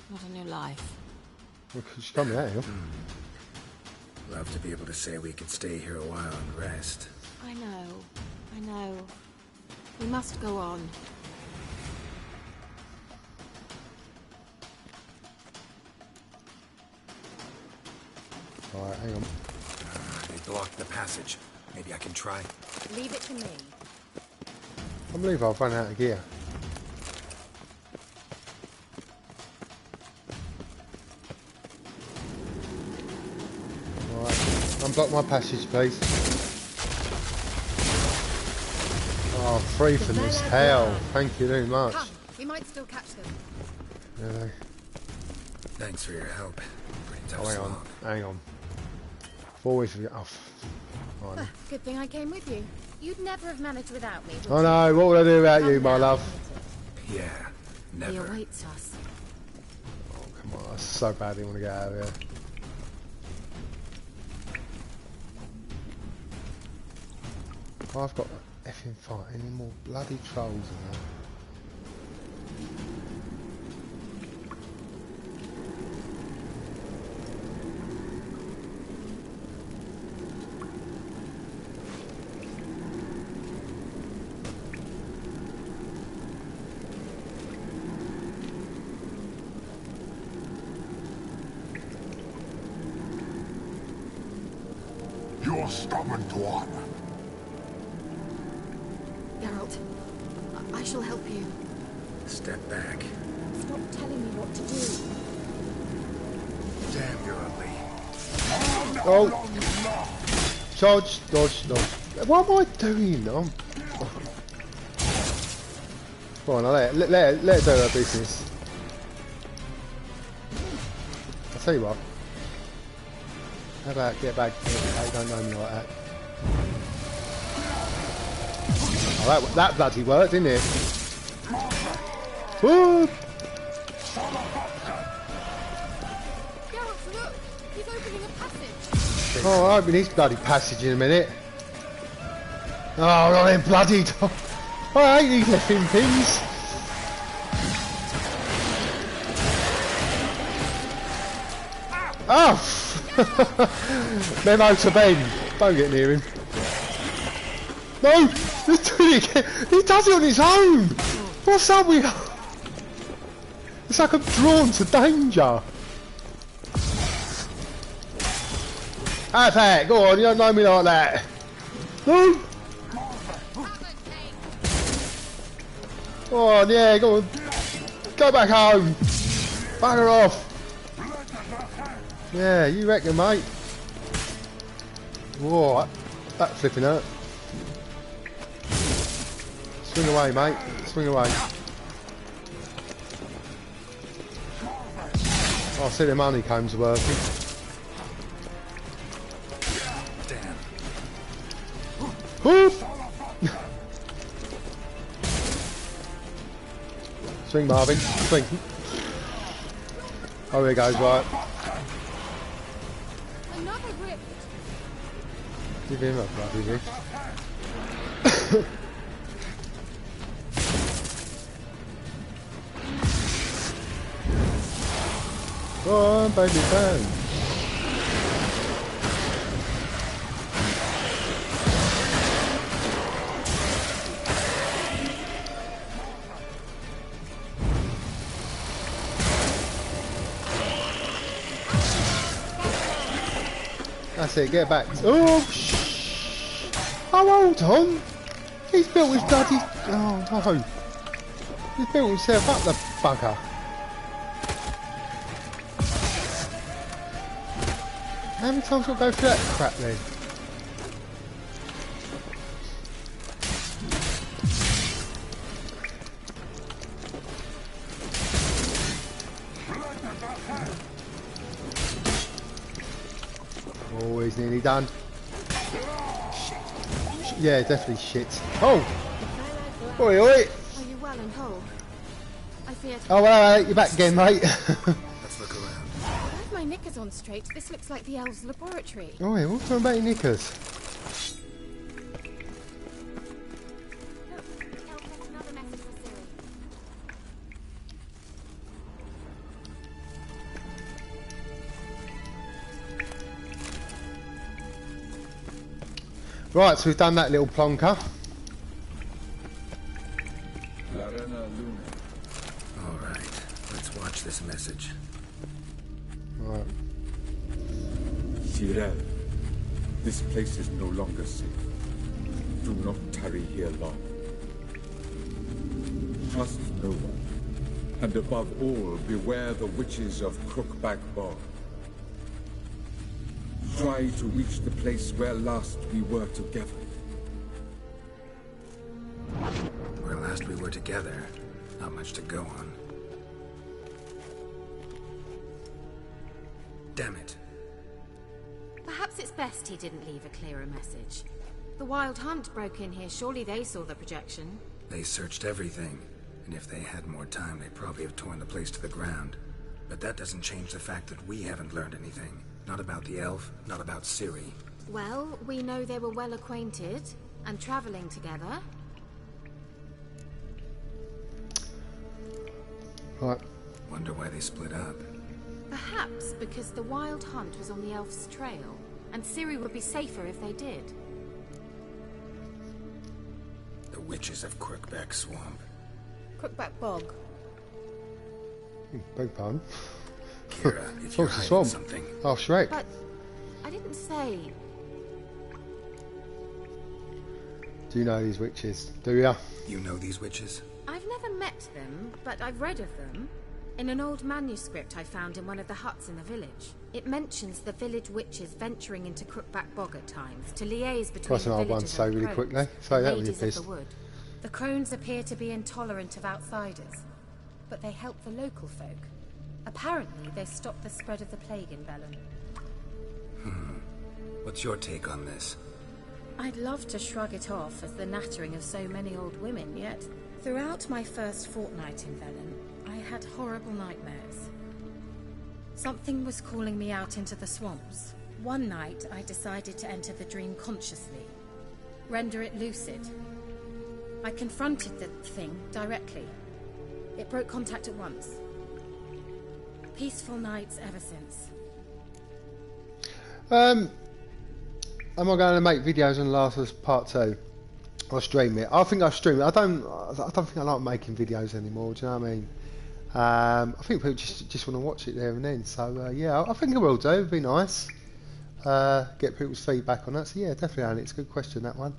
what a new life. Well, she's coming out here. Love to be able to say we could stay here a while and rest. I know. We must go on. Alright, hang on. They blocked the passage. Maybe I can try. Leave it to me. I believe I've run out of gear. Alright, unblock my passage, please. Oh, free from this hell. Thank you very much. Come, we might still catch them. Really? Thanks for your help. Pretty tough Oh, hang on, slog. hang on. Forward for you. Oh, fine. Good thing I came with you. You'd never have managed without me. Oh no, what would I do without you, my love? Yeah, He never. awaits us. Oh, come on, I so badly want to get out of here. Oh, I've got effing fight any more bloody trolls in there. You're stubborn, Tuan. Geralt, I shall help you. Step back. Stop telling me what to do. Damn, you're ugly. Oh! Dodge, dodge, dodge. What am I doing? Come on, I'll let it do her business. I'll tell you what. How about get back? They don't know me like that. Oh, that bloody worked, didn't it? Woo! Geralt, look! He's opening a passage. Oh, I'll open this bloody passage in a minute. Oh, not them bloody I hate these effing things. Oh! Memo to Ben. Don't get near him. No! He's doing it again. He does it on his own! What's up with... It's like I'm drawn to danger. Have that. Go on, you don't know me like that. No! Go on, yeah, go on. Go back home. Bugger off. Yeah, you reckon, mate? Whoa, that flipping hurt. Swing away, mate. Swing away. Oh, I see the honeycombs are working. Damn. Whoop! Swing, Marvin. Swing. Oh, here it goes, right. Another rip. Give him a bloody rift. Go on, baby, burn. That's it, get back. Oh, shh. Oh, hold on. He's built his bloody... Oh, no. He's built himself up, the bugger. How many times got to go through that crap then? Oh, he's nearly done. Yeah, definitely shit. Oh! Oi, oi! Are you well and whole? I feared... Oh, well, you're back again, mate. Let's look around. I have my knickers on straight. This looks like the elves' laboratory. Oh, yeah, what's wrong about your knickers? Look, the elf has another message for Ciri. Right, so we've done that little plonker. Alright, let's watch this message. Right. Tyrell, this place is no longer safe. Do not tarry here long. Trust no one, and above all, beware the witches of Crookback Bog. Try to reach the place where last we were together. Where last we were together, not much to go on. Damn it. Perhaps it's best he didn't leave a clearer message. The Wild Hunt broke in here. Surely they saw the projection. They searched everything, and if they had more time, they'd probably have torn the place to the ground. But that doesn't change the fact that we haven't learned anything. Not about the elf, not about Ciri. Well, we know they were well acquainted. And traveling together? Right. Wonder why they split up. Perhaps because the Wild Hunt was on the elf's trail, and Ciri would be safer if they did. The Witches of Crookback Swamp. Crookback Bog. Beg pardon. Kira, if you're hiding swamp. something... Oh, Shrek. But I didn't say. Do you know these witches? Do ya? You know these witches? I've never met them, but I've read of them. In an old manuscript I found in one of the huts in the village. It mentions the village witches venturing into Crookback Bog at times to liaise between That's the an old one villagers to say and the really crones, quickly. Say that when you're ladies of pissed. the wood. The crones appear to be intolerant of outsiders, but they help the local folk. Apparently, they stop the spread of the plague in Velen. What's your take on this? I'd love to shrug it off as the nattering of so many old women, yet throughout my first fortnight in Velen, I had horrible nightmares. Something was calling me out into the swamps. One night, I decided to enter the dream consciously, render it lucid. I confronted the thing directly. It broke contact at once. Peaceful nights ever since. Am I going to make videos on Last of Us Part 2? Or stream it? I think I'll stream it. I don't think I like making videos anymore, do you know what I mean? I think people just want to watch it there and then. So, yeah, I think I will do. It'd be nice. Get people's feedback on that. So, yeah, definitely, Alan. It's a good question, that one.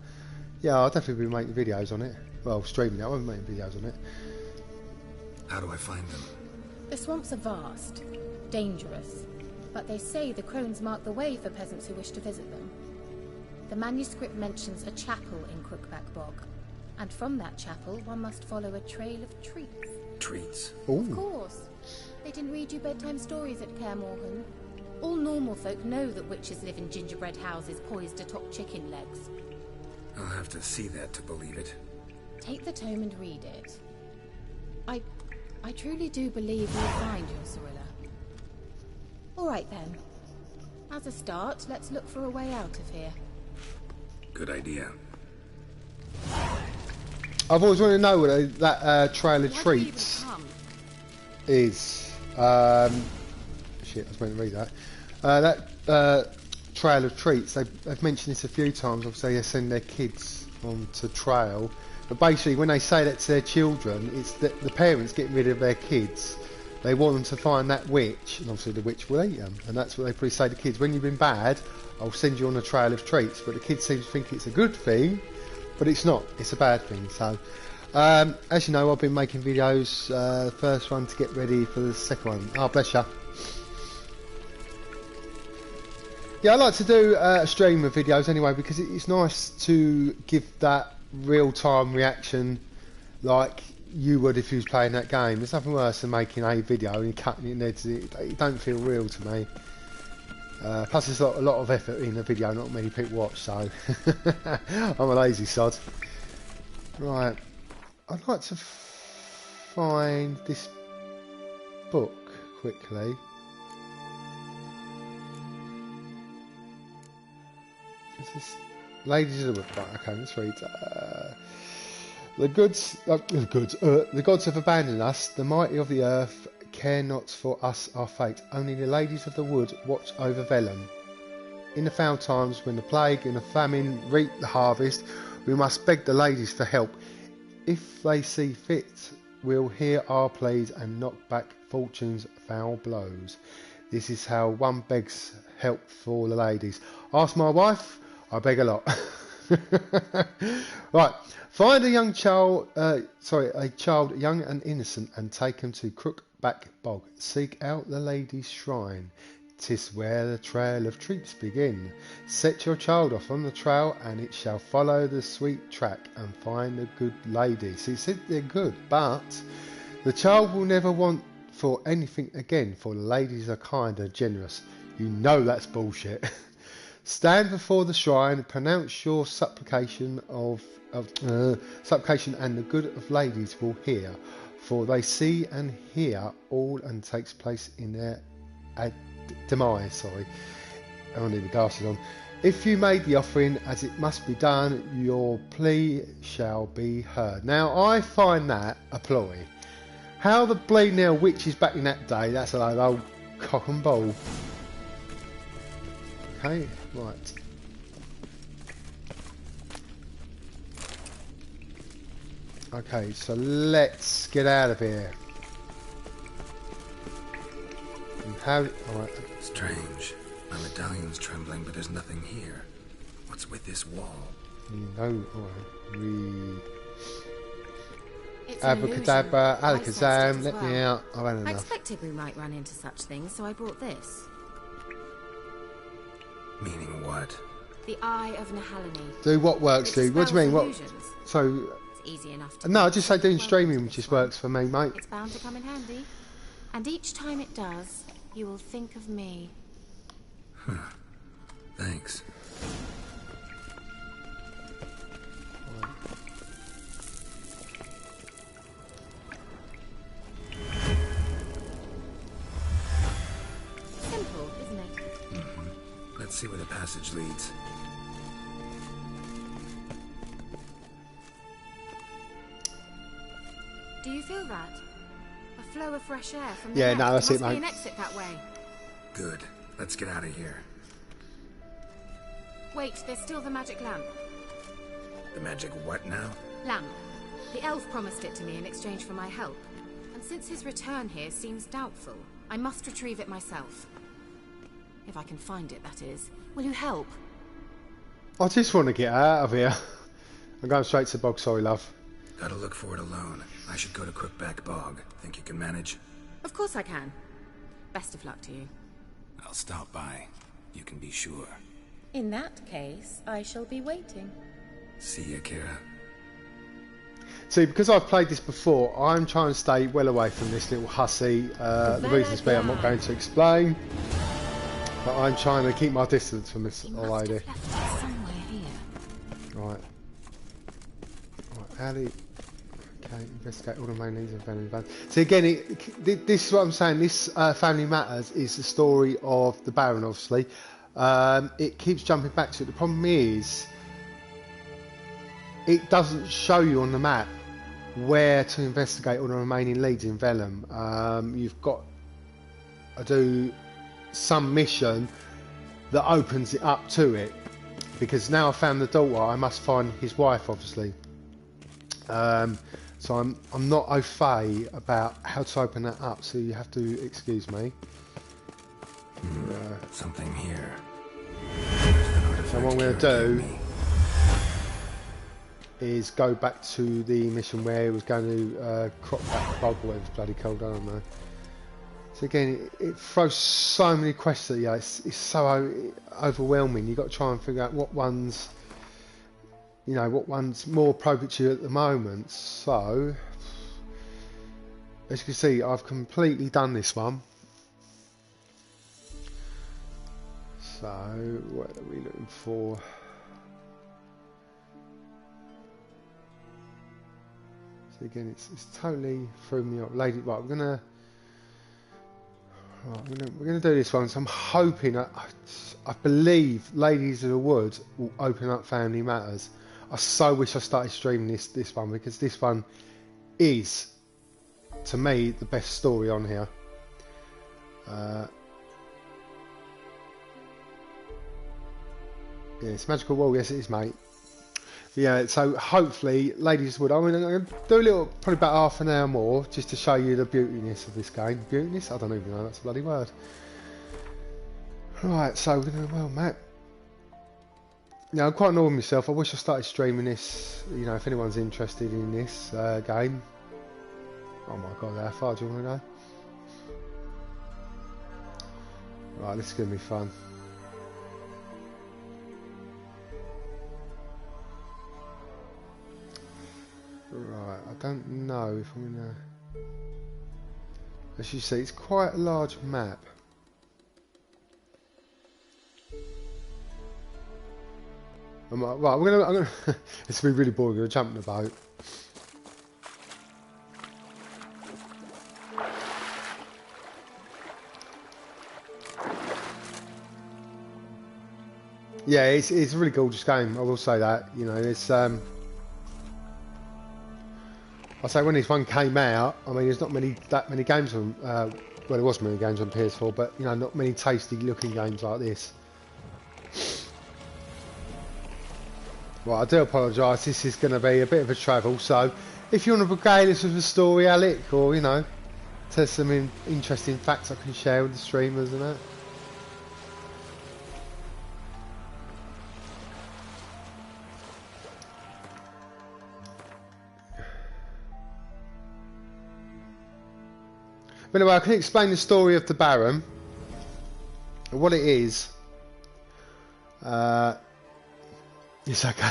Yeah, I'll definitely be making videos on it. Well, streaming it. I won't be making videos on it. How do I find them? The swamps are vast, dangerous, but they say the crones mark the way for peasants who wish to visit them. The manuscript mentions a chapel in Crookback Bog, and from that chapel one must follow a trail of treats. Treats? Ooh. Of course. They didn't read you bedtime stories at Kaer Morhen. All normal folk know that witches live in gingerbread houses poised atop chicken legs. I'll have to see that to believe it. Take the tome and read it. I truly do believe you'll find your Cirilla. All right then. As a start, let's look for a way out of here. Good idea. I've always wanted to know what that trail of Why do we even treats come? is. Shit, I was meant to read that. That trail of treats, they've mentioned this a few times. Obviously, they send their kids onto trail. But basically, when they say that to their children, it's that the parents getting rid of their kids. They want them to find that witch, and obviously the witch will eat them. And that's what they probably say to kids. When you've been bad, I'll send you on a trail of treats. But the kids seem to think it's a good thing, but it's not. It's a bad thing. So, as you know, I've been making videos. First one to get ready for the second one. Oh, bless you. Yeah, I like to do a stream of videos anyway because it's nice to give that real-time reaction like you would if you was playing that game. There's nothing worse than making a video and cutting it and editing it. It don't feel real to me. Plus there's a lot of effort in the video, not many people watch, so I'm a lazy sod. Right, I'd like to find this book quickly. Is this Ladies of the Wood? Right, okay, let's read. The gods have abandoned us. The mighty of the earth care not for us our fate. Only the ladies of the wood watch over Velen. In the foul times when the plague and the famine reap the harvest, we must beg the ladies for help. If they see fit, we'll hear our pleas and knock back fortune's foul blows. This is how one begs help for the ladies. Ask my wife, I beg a lot. Right, find a child young and innocent, and take him to Crookback Bog. Seek out the lady's shrine. 'Tis where the trail of treats begin. Set your child off on the trail, and it shall follow the sweet track and find the good lady. See, said they're good, but the child will never want for anything again, for the ladies are kind and generous. You know that's bullshit. Stand before the shrine and pronounce your supplication supplication, and the good of ladies will hear, for they see and hear all and takes place in their demise. Sorry, I don't need the glasses on. If you made the offering as it must be done, your plea shall be heard. Now, I find that a ploy. How the bleeding hell witches back in that day, that's a load of old cock and ball. Okay, right. Okay, so let's get out of here. And how... Alright. Strange. My medallion's trembling, but there's nothing here. What's with this wall? No, alright. Read. It's an Abracadabra, illusion. I Alakazam, sensed it let as me well. out. I've had I enough. expected we might run into such things, so I brought this. Meaning what? The Eye of Nehaleni. Do what works, It dude. What do you mean? dispels What? illusions. So, It's easy enough to no, I do. just say doing Welcome streaming, to which this just one. works for me, mate. It's bound to come in handy. And each time it does, you will think of me. Thanks. Simple, isn't it? Let's see where the passage leads. Do you feel that? A flow of fresh air from the Yeah, net. no, that's There it, must be mate. an exit that way. Good. Let's get out of here. Wait, there's still the magic lamp. The magic what now? Lamp. The elf promised it to me in exchange for my help. And since his return here seems doubtful, I must retrieve it myself. If I can find it, that is. Will you help? I just want to get out of here. I'm going straight to Bog, sorry, love. Gotta look for it alone. I should go to Crookback Bog. Think you can manage? Of course I can. Best of luck to you. I'll stop by. You can be sure. In that case, I shall be waiting. See ya, Kira. See, because I've played this before, I'm trying to stay well away from this little hussy. The reasons being I'm not going to explain. But I'm trying to keep my distance from this He must lady. have left it somewhere here. Right. Right, Ali. Okay, investigate all the main leads of Family Matters. So again, this is what I'm saying. This Family Matters is the story of the Baron, obviously. It keeps jumping back to it. The problem is, it doesn't show you on the map where to investigate all the remaining leads in Vellum. You've got to do some mission that opens it up to it. Because now I've found the daughter, I must find his wife, obviously. So I'm not au fait about how to open that up, so you have to excuse me. Something here. So what I'm going to do is go back to the mission where it was going to Crookback Bog, whatever it's bloody called, I don't know. So again, it throws so many questions at you. It's so overwhelming. You've got to try and figure out what one's, you know, what one's more appropriate to you at the moment. So, as you can see, I've completely done this one. So, what are we looking for? So again, it's totally threw me off. Lady, right, we're gonna do this one. So I'm hoping, I believe, Ladies of the Wood will open up Family Matters. I so wish I started streaming this one, because this one is, to me, the best story on here. Yeah, it's Magical Wall, yes it is, mate. But yeah, so hopefully, Ladies of the Wood, I'm going to do a little, probably about half an hour more, just to show you the beautiness of this game. Beautiness? I don't even know, that's a bloody word. Right, so we're going to, well, Matt. Yeah, I'm quite annoyed with myself. I wish I started streaming this, you know, if anyone's interested in this game. Oh my god, how far do you want to go? Right, this is going to be fun. Right, I don't know if I'm going to... As you see, it's quite a large map. I'm gonna it's gonna be really boring. I'm gonna jump in the boat. Yeah, it's a really gorgeous game. I will say that. You know, it's I say when this one came out, I mean, there's not that many games on. Well, there was many games on PS4, but you know, not many tasty looking games like this. Well, I do apologise. This is going to be a bit of a travel, so if you want to regale us with a story, Alec, or you know, tell some interesting facts I can share with the streamers and that. But anyway, I can explain the story of the Baron. What it is. It's okay.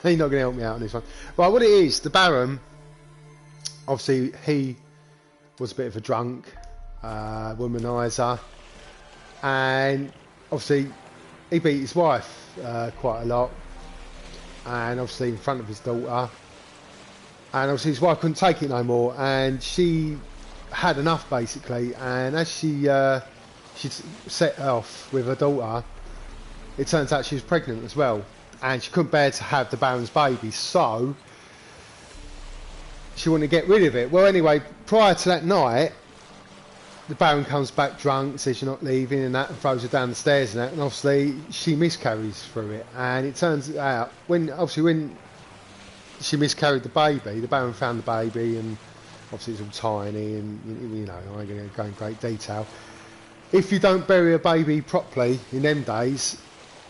You're not going to help me out on this one. Well, what it is, the Baron, obviously, he was a bit of a drunk, womanizer, and obviously, he beat his wife quite a lot, and obviously in front of his daughter, and obviously his wife couldn't take it no more, and she had enough basically, and as she set off with her daughter, it turns out she was pregnant as well, and she couldn't bear to have the Baron's baby, so she wanted to get rid of it. Well, anyway, prior to that night, the Baron comes back drunk, says you're not leaving and that, and throws her down the stairs and that, and obviously she miscarries through it, and it turns out when she miscarried the baby, the Baron found the baby, and obviously it's all tiny, and you know, I ain't going to go in great detail. If you don't bury a baby properly in them days,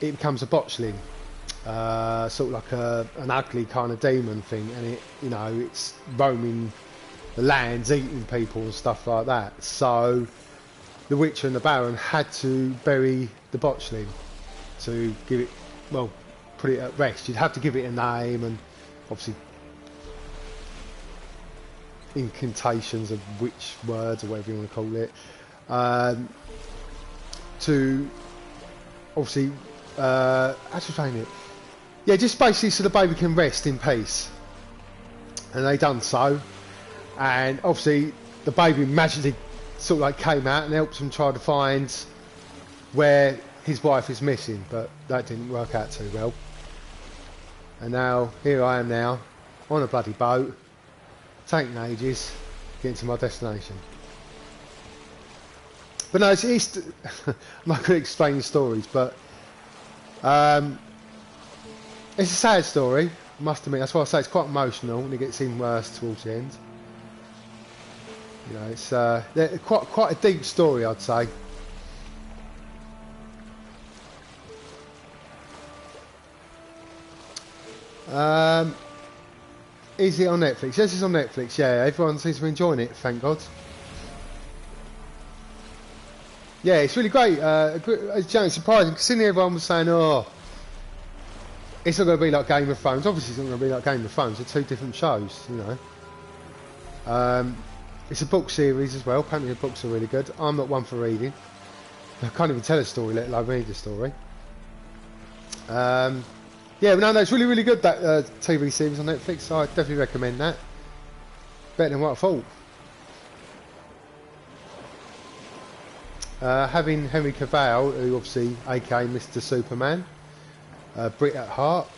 it becomes a botchling, sort of like an ugly kind of demon thing, and it, you know, it's roaming the lands, eating people and stuff like that. So the Witcher and the Baron had to bury the botchling to give it, well, put it at rest. You'd have to give it a name, and obviously incantations of witch words or whatever you want to call it, to obviously how to explain it, yeah, just basically so the baby can rest in peace, and they done so, and obviously the baby magically sort of like came out and helped him try to find where his wife is missing, but that didn't work out too well, and now here I am now on a bloody boat, taking ages getting to my destination. But no, it's I'm not going to explain the stories, but it's a sad story, I must admit. That's why I say it's quite emotional, and it gets even worse towards the end. You know, it's quite a deep story, I'd say. Is it on Netflix? Yes, it's on Netflix. Yeah, everyone seems to be enjoying it, thank God. Yeah, it's really great. It's surprising, considering everyone was saying, oh, it's not going to be like Game of Thrones. Obviously it's not going to be like Game of Thrones. They're two different shows, you know. It's a book series as well. Apparently the books are really good. I'm not one for reading. I can't even tell a story, let alone read the story. Yeah, but no, it's really, really good, that TV series on Netflix, so I definitely recommend that. Better than what I thought. Having Henry Cavill, who obviously, aka Mr. Superman, Brit at heart,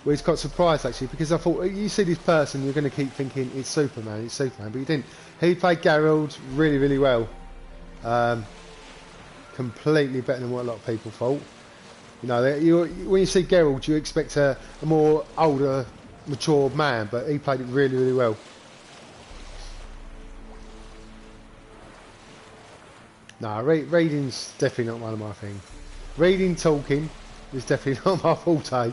well, he's quite surprised actually, because I thought, you see this person, you're going to keep thinking it's Superman, but he didn't. He played Geralt really, really well. Completely better than what a lot of people thought. You know, when you see Geralt, you expect a more older, mature man, but he played it really, really well. No, reading's definitely not one of my things. Reading, talking is definitely not my forte.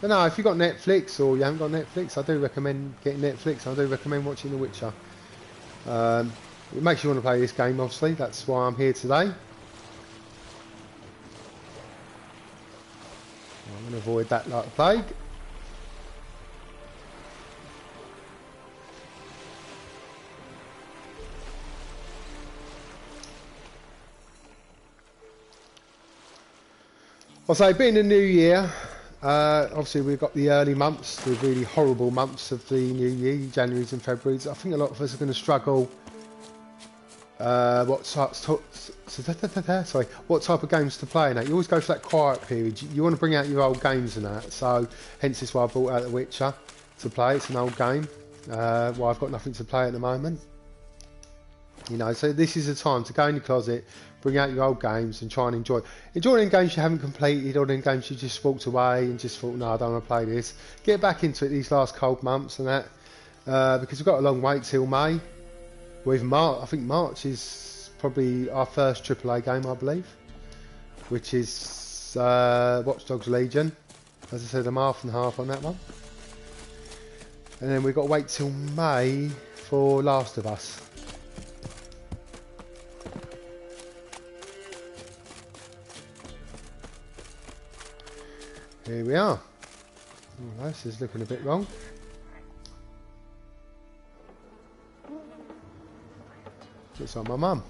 But no, if you've got Netflix or you haven't got Netflix, I do recommend getting Netflix. I do recommend watching The Witcher. It makes you want to play this game, obviously. That's why I'm here today. I'm going to avoid that like the plague. I'll say, being a new year, obviously we've got the early months, the really horrible months of the new year, Januaries and Februaries. I think a lot of us are going to struggle what what type of games to play in that. You always go for that quiet period. You want to bring out your old games and that. So hence this why I brought out The Witcher to play. It's an old game. Well, I've got nothing to play at the moment. You know, so this is the time to go in your closet, bring out your old games and try and enjoy them games you haven't completed, or them games you just walked away and just thought, no, I don't want to play this. Get back into it these last cold months and that, because we've got a long wait till May. With March, I think March is probably our first AAA game, I believe, which is Watch Dogs Legion. As I said, I'm half and half on that one. And then we've got to wait till May for Last of Us. Here we are. Oh, this is looking a bit wrong. Looks like my mum.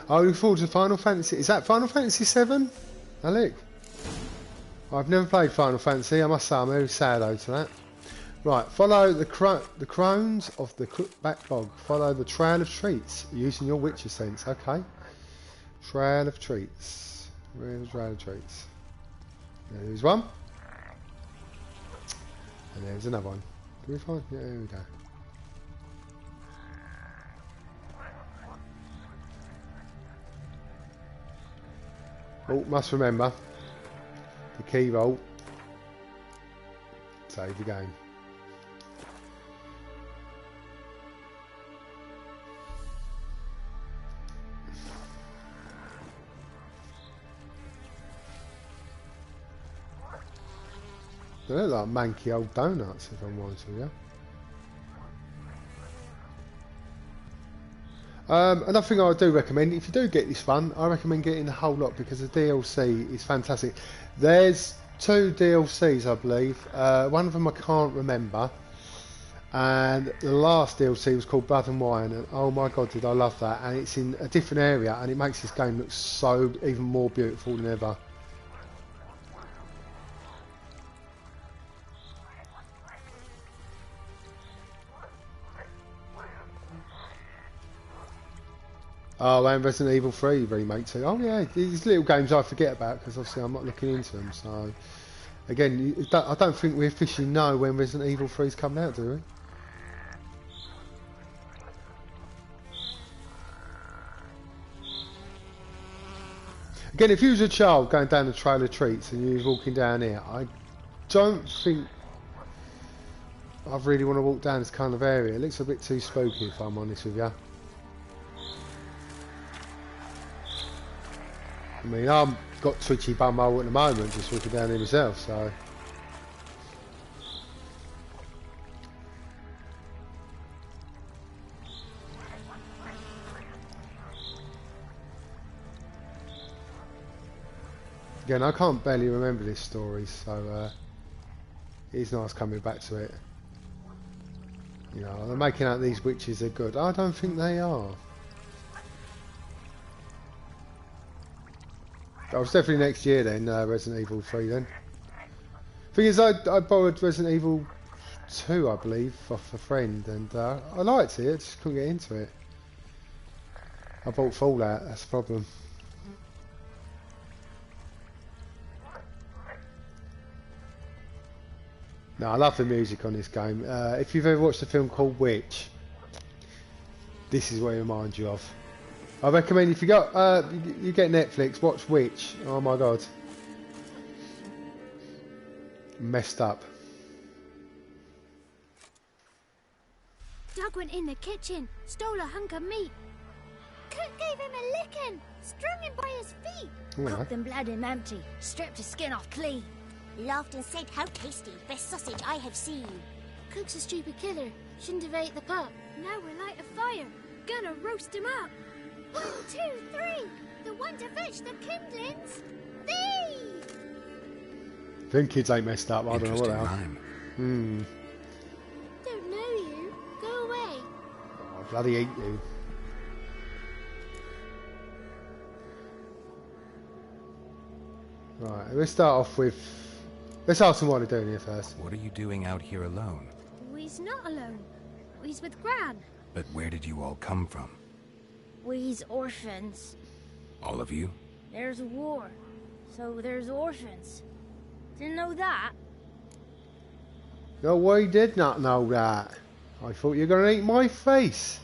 Oh, look forward to Final Fantasy. Is that Final Fantasy 7? Alec? I've never played Final Fantasy. I must say I'm very sad though to that. Right, follow the crones of the Crookback Bog. Follow the trail of treats using your Witcher sense. Okay. Trail of treats. Where's the trail of treats? There's one. And there's another one. Can we find? Yeah, here we go. Oh, must remember the key roll. Save the game. They look like manky old donuts, if I'm honest with you. Another thing I do recommend, if you do get this one, I recommend getting the whole lot because the DLC is fantastic. There's 2 DLCs, I believe. One of them I can't remember. And the last DLC was called Blood and Wine, and oh my god, did I love that. And it's in a different area, and it makes this game look so even more beautiful than ever. Oh, and Resident Evil 3 remake too. Oh yeah, these little games I forget about because obviously I'm not looking into them. So again, I don't think we officially know when Resident Evil 3 is coming out, do we? Again, if you was a child going down the trail of treats and you was walking down here, I don't think I really want to walk down this kind of area. It looks a bit too spooky, if I'm honest with you. I mean, I've got twitchy bumhole at the moment, just walking down here myself, so... Again, I can't barely remember this story, so it's nice coming back to it. You know, they're making out these witches are good. I don't think they are. That was definitely next year then, Resident Evil 3 then. Thing is, I borrowed Resident Evil 2, I believe, off a friend, and I liked it, I just couldn't get into it. I bought Fallout, that's the problem. No, I love the music on this game. If you've ever watched a film called Witch, this is what it reminds you of. I recommend if you got you get Netflix, watch Witch. Oh my god, messed up. Doug went in the kitchen, stole a hunk of meat. Cook gave him a licking, strung him by his feet. Cooked and bled him empty, stripped his skin off clean. Laughed and said, "How tasty, best sausage I have seen." Cook's a stupid killer, shouldn't have ate the pup. Now we'll light a fire, gonna roast him up. 1, 2, 3, the one to fetch the kindlings. Thee! Them kids ain't messed up, I don't know what they are. Don't know you, go away. I'll bloody eat you. Right, let's start off with Let's ask them what they're doing here first. What are you doing out here alone? We's not alone. We's with Gran. But where did you all come from? We's orphans. All of you? There's a war, so there's orphans. Didn't know that? No, we did not know that. I thought you were going to eat my face.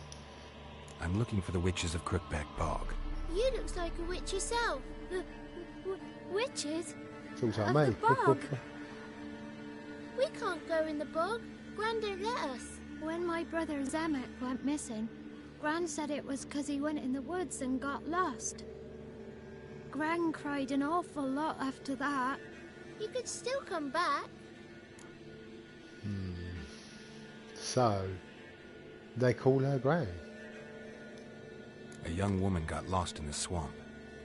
I'm looking for the witches of Crookback Bog. You looks like a witch yourself. Witches? Looks like Of me. the bog. We can't go in the bog. Gran don't let us. When my brother Zamek went missing, Gran said it was 'cause he went in the woods and got lost. Gran cried an awful lot after that. You could still come back. So, they call her Gran. A young woman got lost in the swamp.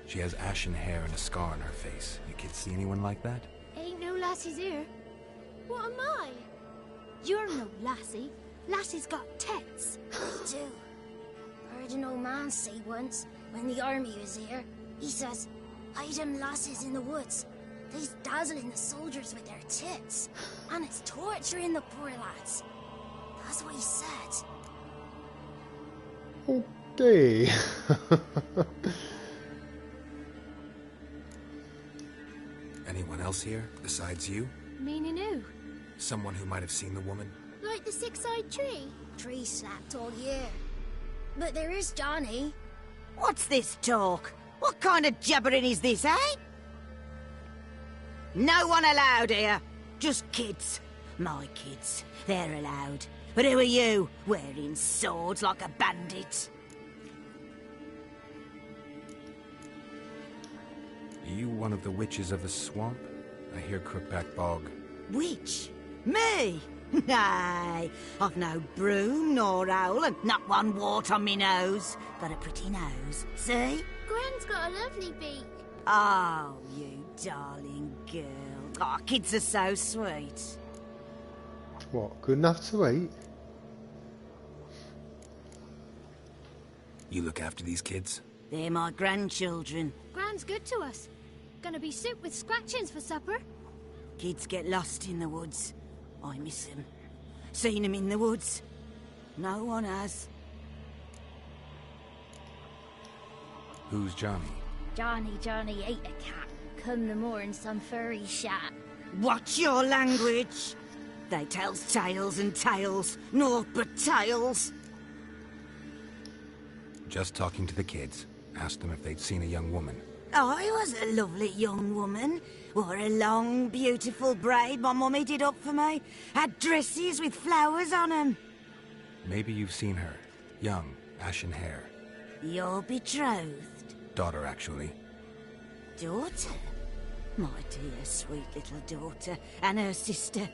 She has ashen hair and a scar on her face. You kids see anyone like that? Ain't no lassies here. What am I? You're no lassie. Lassie's got tits. Me too. Heard an old man say once, when the army was here, he says, hide them lasses in the woods. They's dazzling the soldiers with their tits. And it's torturing the poor lads. That's what he said. Oh dear. Anyone else here besides you? Meaning who? Someone who might have seen the woman? Like the six-eyed tree. Tree slapped all year. But there is Johnny. What's this talk? What kind of jabbering is this, eh? No one allowed here. Just kids. My kids. They're allowed. But who are you, wearing swords like a bandit? Are you one of the witches of the swamp? I hear Crookback Bog. Witch? Me? Nay, I've no broom nor owl and not one wart on me nose. Got a pretty nose, see? Gran's got a lovely beak. Oh, you darling girl. Oh, kids are so sweet. What, good enough to eat? You look after these kids? They're my grandchildren. Gran's good to us. Gonna be soup with scratchings for supper. Kids get lost in the woods. I miss them. Seen them in the woods. No one has. Who's Johnny? Johnny ate a cat. Come the more in some furry shat. Watch your language. They tells tales and tales. Naught but tales. Just talking to the kids. Asked them if they'd seen a young woman. I was a lovely young woman. Wore a long, beautiful braid my mummy did up for me. Had dresses with flowers on them. Maybe you've seen her. Young, ashen hair. Your betrothed? Daughter, actually. Daughter? My dear, sweet little daughter. And her sister.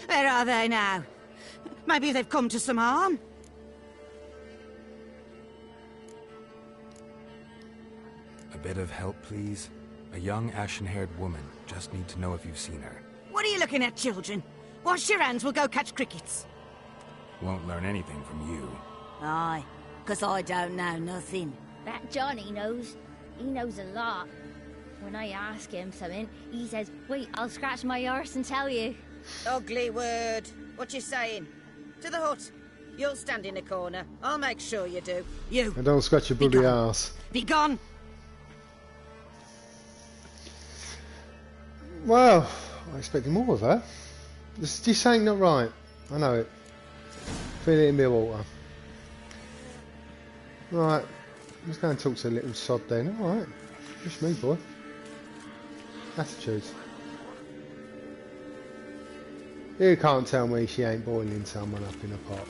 Where are they now? Maybe they've come to some harm? A bit of help, please? A young, ashen-haired woman. Just need to know if you've seen her. What are you looking at, children? Wash your hands, we'll go catch crickets. Won't learn anything from you. Aye, 'cause I don't know nothing. That Johnny knows. He knows a lot. When I ask him something, he says, wait, I'll scratch my arse and tell you. Ugly word. What you saying? To the hut. You'll stand in a corner. I'll make sure you do. You. And don't scratch your bloody arse. Be gone. Well, I expected more of her. This ain't not right. I know it. Feel it in my water. Right, let's go and talk to a little sod then. Alright, just me, boy. Attitudes. You can't tell me she ain't boiling someone up in a pot.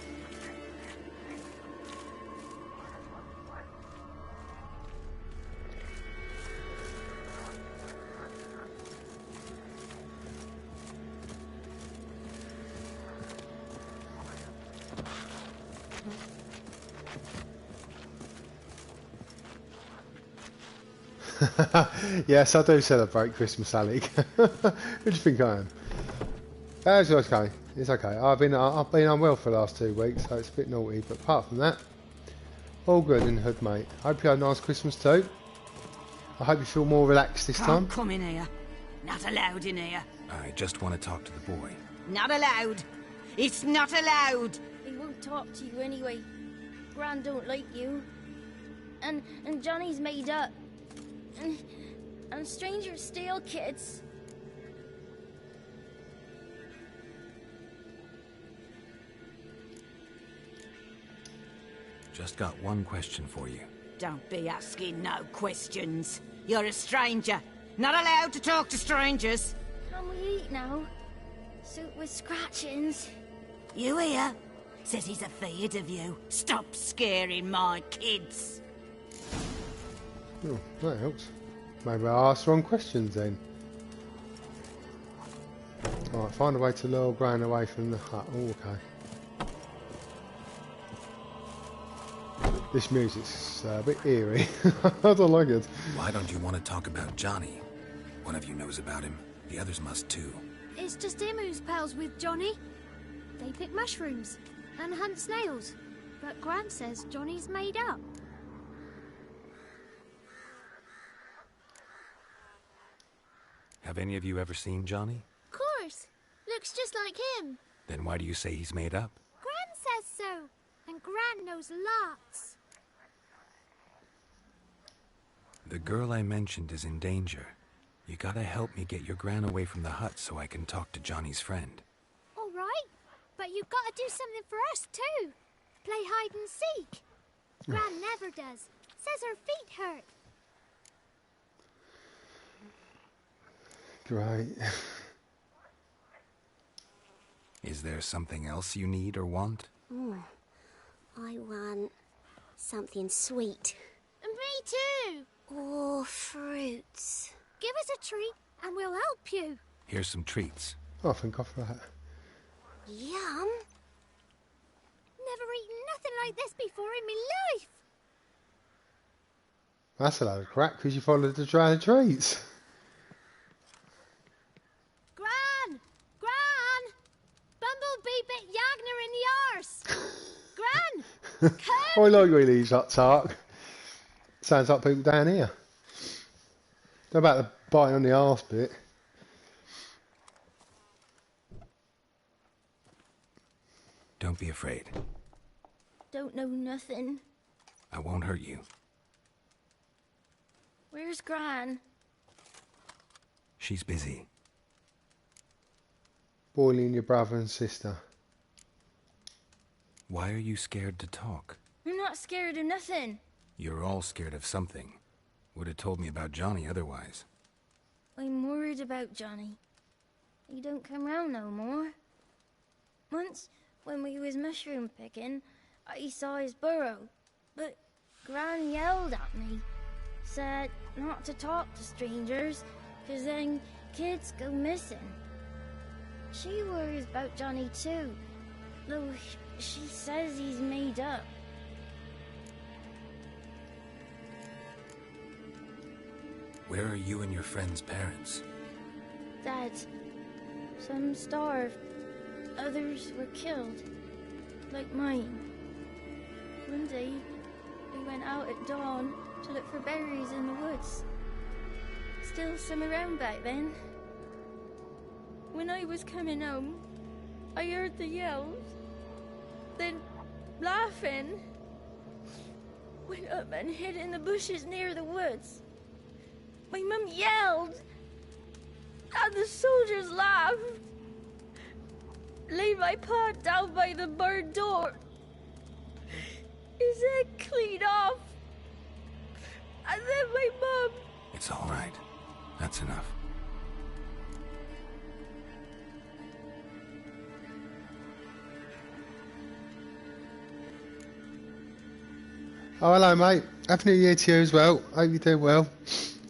Yes, I do celebrate Christmas, Alec. Who do you think I am? It's okay. It's okay. I've been unwell for the last 2 weeks, so it's a bit naughty. But apart from that, all good in the hood, mate. Hope you had a nice Christmas too. I hope you feel more relaxed this time. Can't come in here. Not allowed in here. I just want to talk to the boy. Not allowed. It's not allowed. He won't talk to you anyway. Gran don't like you. And Johnny's made up. And strangers steal kids. Just got one question for you. Don't be asking no questions. You're a stranger. Not allowed to talk to strangers. Can we eat now? Soup with scratchings. You hear? Says he's afeard of you. Stop scaring my kids. Oh, that helps. Maybe I asked the wrong questions then. Alright, find a way to lure Gran away from the hut. Oh, okay. This music's a bit eerie. I don't like it. Why don't you want to talk about Johnny? One of you knows about him. The others must too. It's just him who's pals with Johnny. They pick mushrooms and hunt snails. But Gran says Johnny's made up. Have any of you ever seen Johnny? Of course. Looks just like him. Then why do you say he's made up? Gran says so. And Gran knows lots. The girl I mentioned is in danger. You gotta help me get your Gran away from the hut so I can talk to Johnny's friend. All right. But you've got to do something for us too. Play hide and seek. Gran never does. Says her feet hurt. Great. Is there something else you need or want? I want something sweet. And me too. Or fruits. Give us a treat and we'll help you. Here's some treats. I think I've that. Yum. Never eaten nothing like this before in my life. That's a load of crap because you followed the trail of treats. Gran! Gran! Bumblebee bit Yagner in the arse. Gran! Come! I like really shot talk. Sounds like people down here. How about the biting on the arse bit? Don't be afraid. Don't know nothing. I won't hurt you. Where's Gran? She's busy. Boiling your brother and sister. Why are you scared to talk? I'm not scared of nothing. You're all scared of something. Would have told me about Johnny otherwise. I'm worried about Johnny. He don't come round no more. Once, when we was mushroom picking, I saw his burrow. But Gran yelled at me. Said not to talk to strangers, 'cause then kids go missing. She worries about Johnny too, though she says he's made up. Where are you and your friend's parents? Dad, some starved, others were killed, like mine. One day, we went out at dawn to look for berries in the woods. Still some around back then. When I was coming home, I heard the yells, then laughing. Went up and hid in the bushes near the woods. My mum yelled, and the soldiers laughed. Laid my pa down by the barn door. His head clean off. And then my mum... It's all right. That's enough. Oh, hello, mate. Happy New Year to you as well. Hope you do well.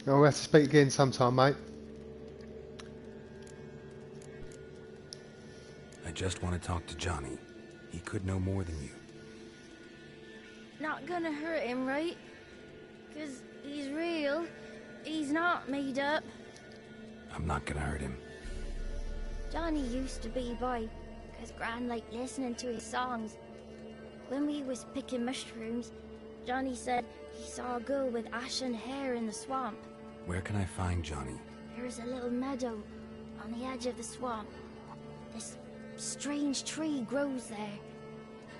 I'll have to speak again sometime, mate. I just want to talk to Johnny. He could know more than you. Not gonna hurt him, right? 'Cause he's real. He's not made up. I'm not gonna hurt him. Johnny used to be boy, 'cause Gran liked listening to his songs. When we was picking mushrooms, Johnny said he saw a girl with ashen hair in the swamp. Where can I find Johnny? There's a little meadow on the edge of the swamp. This strange tree grows there.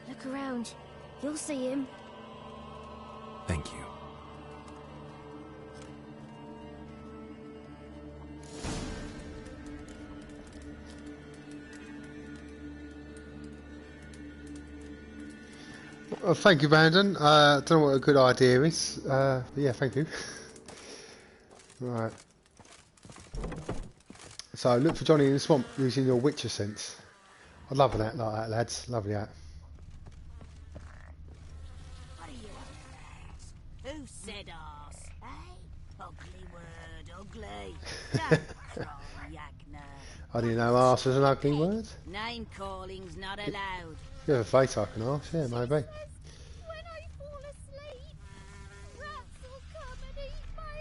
Look around. You'll see him. Thank you. Well, thank you, Brandon. I don't know what a good idea is. But yeah, thank you. Right. So look for Johnny in the swamp using your Witcher sense. I'd love that like that, lads. Lovely that. What are you on? Who said arse? Eh? Ugly word, ugly. Don't cry, Yagna. I didn't know arse was an ugly word. Name calling's not allowed. You have a face I can ask, yeah, maybe. When I fall asleep, rats will come and eat my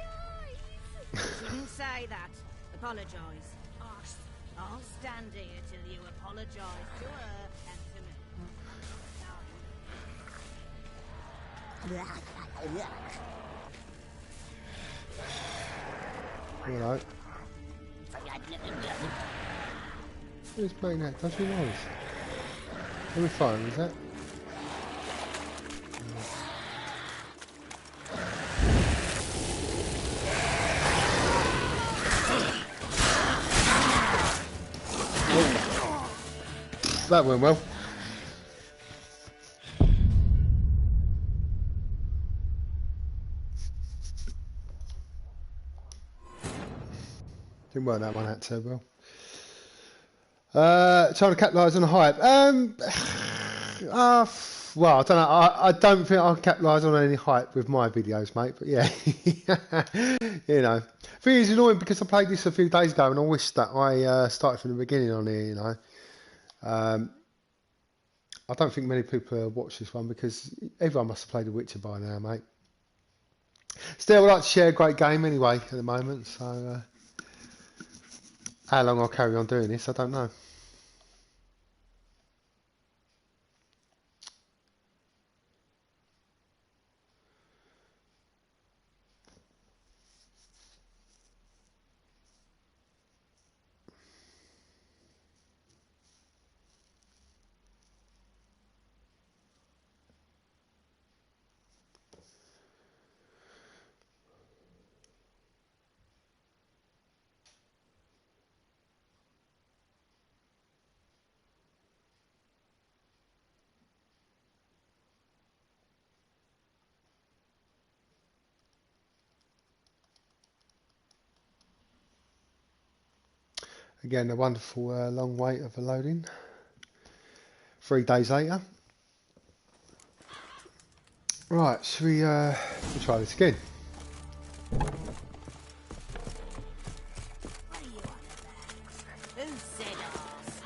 eyes. Shouldn't say that. Apologise. Arse. I'll stand here till you apologise to her and to me. Alright. Who's playing that? Does he know? Who was firing, is that? Oh. That went well. Didn't work that one out so well. Trying to capitalise on the hype. Well, I don't know. I don't think I'll capitalise on any hype with my videos, mate. But yeah, you know. I think it's annoying because I played this a few days ago and I wish that I started from the beginning on here, you know. I don't think many people watch this one because everyone must have played The Witcher by now, mate. Still, I like to share a great game anyway at the moment, so how long I'll carry on doing this, I don't know. Again, a wonderful long wait of a loading. 3 days later. Right, should we try this again?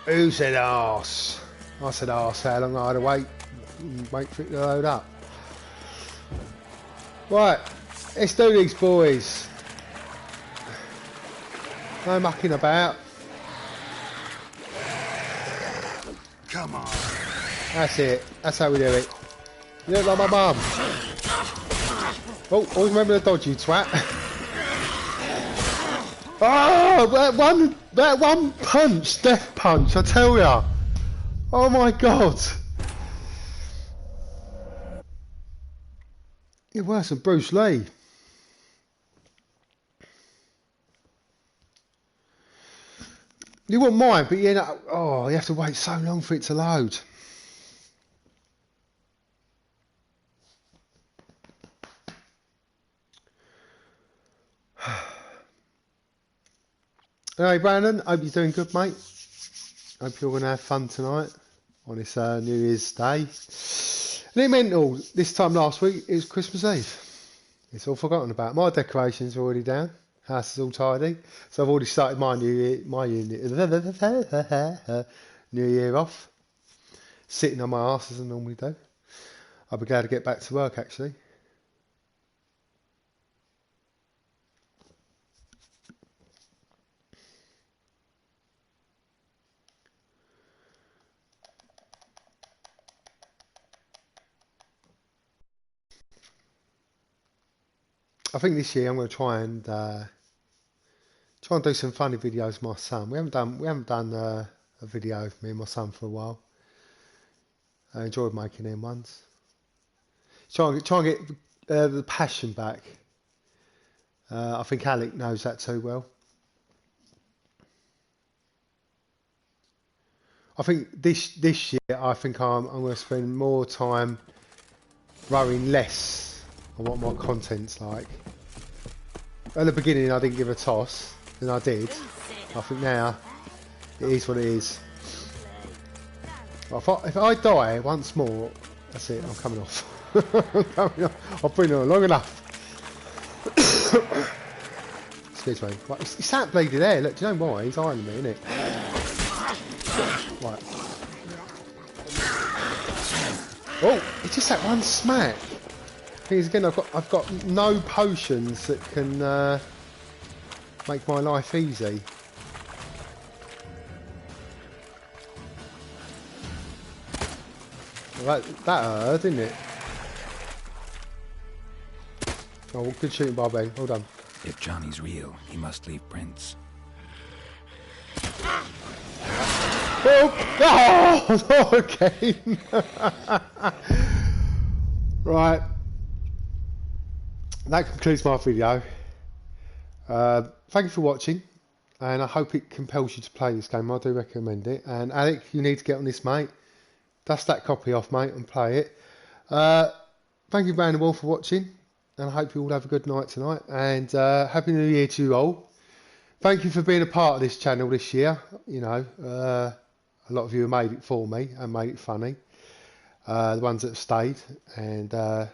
Who said arse? I said arse. How long I had to wait for it to load up? Right, let's do these, boys. No mucking about. Come on. That's it. That's how we do it. You look like my mum. Oh, always remember the dodge, you twat. Oh, that one punch, death punch, I tell ya. Oh my god. You're worse than Bruce Lee. You wouldn't mind, but you know, oh, you have to wait so long for it to load. Hey Brandon, hope you're doing good, mate. Hope you're going to have fun tonight on this New Year's Day. And it mental, this time last week it was Christmas Eve. It's all forgotten about. My decorations are already down. House is all tidy. So I've already started my New Year off. Sitting on my arse as I normally do. I'll be glad to get back to work actually. I think this year I'm going to try and try and do some funny videos with my son. We haven't done a video of me and my son for a while. I enjoyed making them ones. Try and get the passion back. I think Alec knows that too well. I think this year, I think I'm going to spend more time worrying less on what my content's like. At the beginning, I didn't give a toss, and I did. I think now it is what it is. If I die once more, that's it. I'm coming off. I've been on long enough. Excuse me. Right, he's that bleeding there. Look, do you know why? He's eyeing me, isn't it? Right. Oh, it's just that one smack. Because again, I've got no potions that can make my life easy. Well, that hurt, didn't it? Oh, well, good shooting, Barbie. Well done. If Johnny's real, he must leave prints. Oh, not again. Right. That concludes my video. Thank you for watching, and I hope it compels you to play this game. I do recommend it. And Alec, you need to get on this, mate. Dust that copy off, mate, and play it. Thank you, Brandon Wall, for watching, and I hope you all have a good night tonight. And Happy New Year to you all. Thank you for being a part of this channel this year. You know, a lot of you have made it for me and made it funny. The ones that have stayed, and the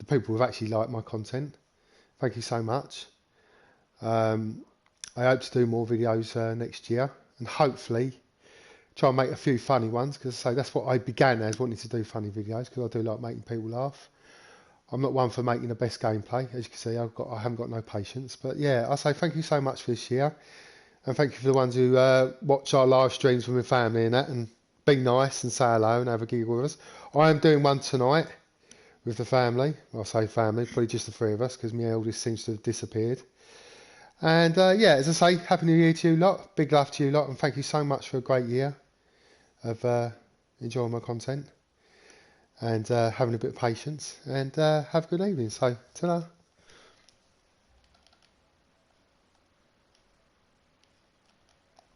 people who have actually liked my content. Thank you so much. I hope to do more videos next year, and hopefully try and make a few funny ones, because I say that's what I began as, wanting to do funny videos, because I do like making people laugh. I'm not one for making the best gameplay, as you can see. I haven't got no patience, but yeah, I say thank you so much for this year, and thank you for the ones who watch our live streams with my family and that, and be nice and say hello and have a giggle with us. I am doing one tonight with the family. Well, I say family, probably just the three of us, because my eldest seems to have disappeared. And yeah, as I say, Happy New Year to you lot. Big love to you lot, and thank you so much for a great year of enjoying my content and having a bit of patience. And have a good evening. So, ta-ra.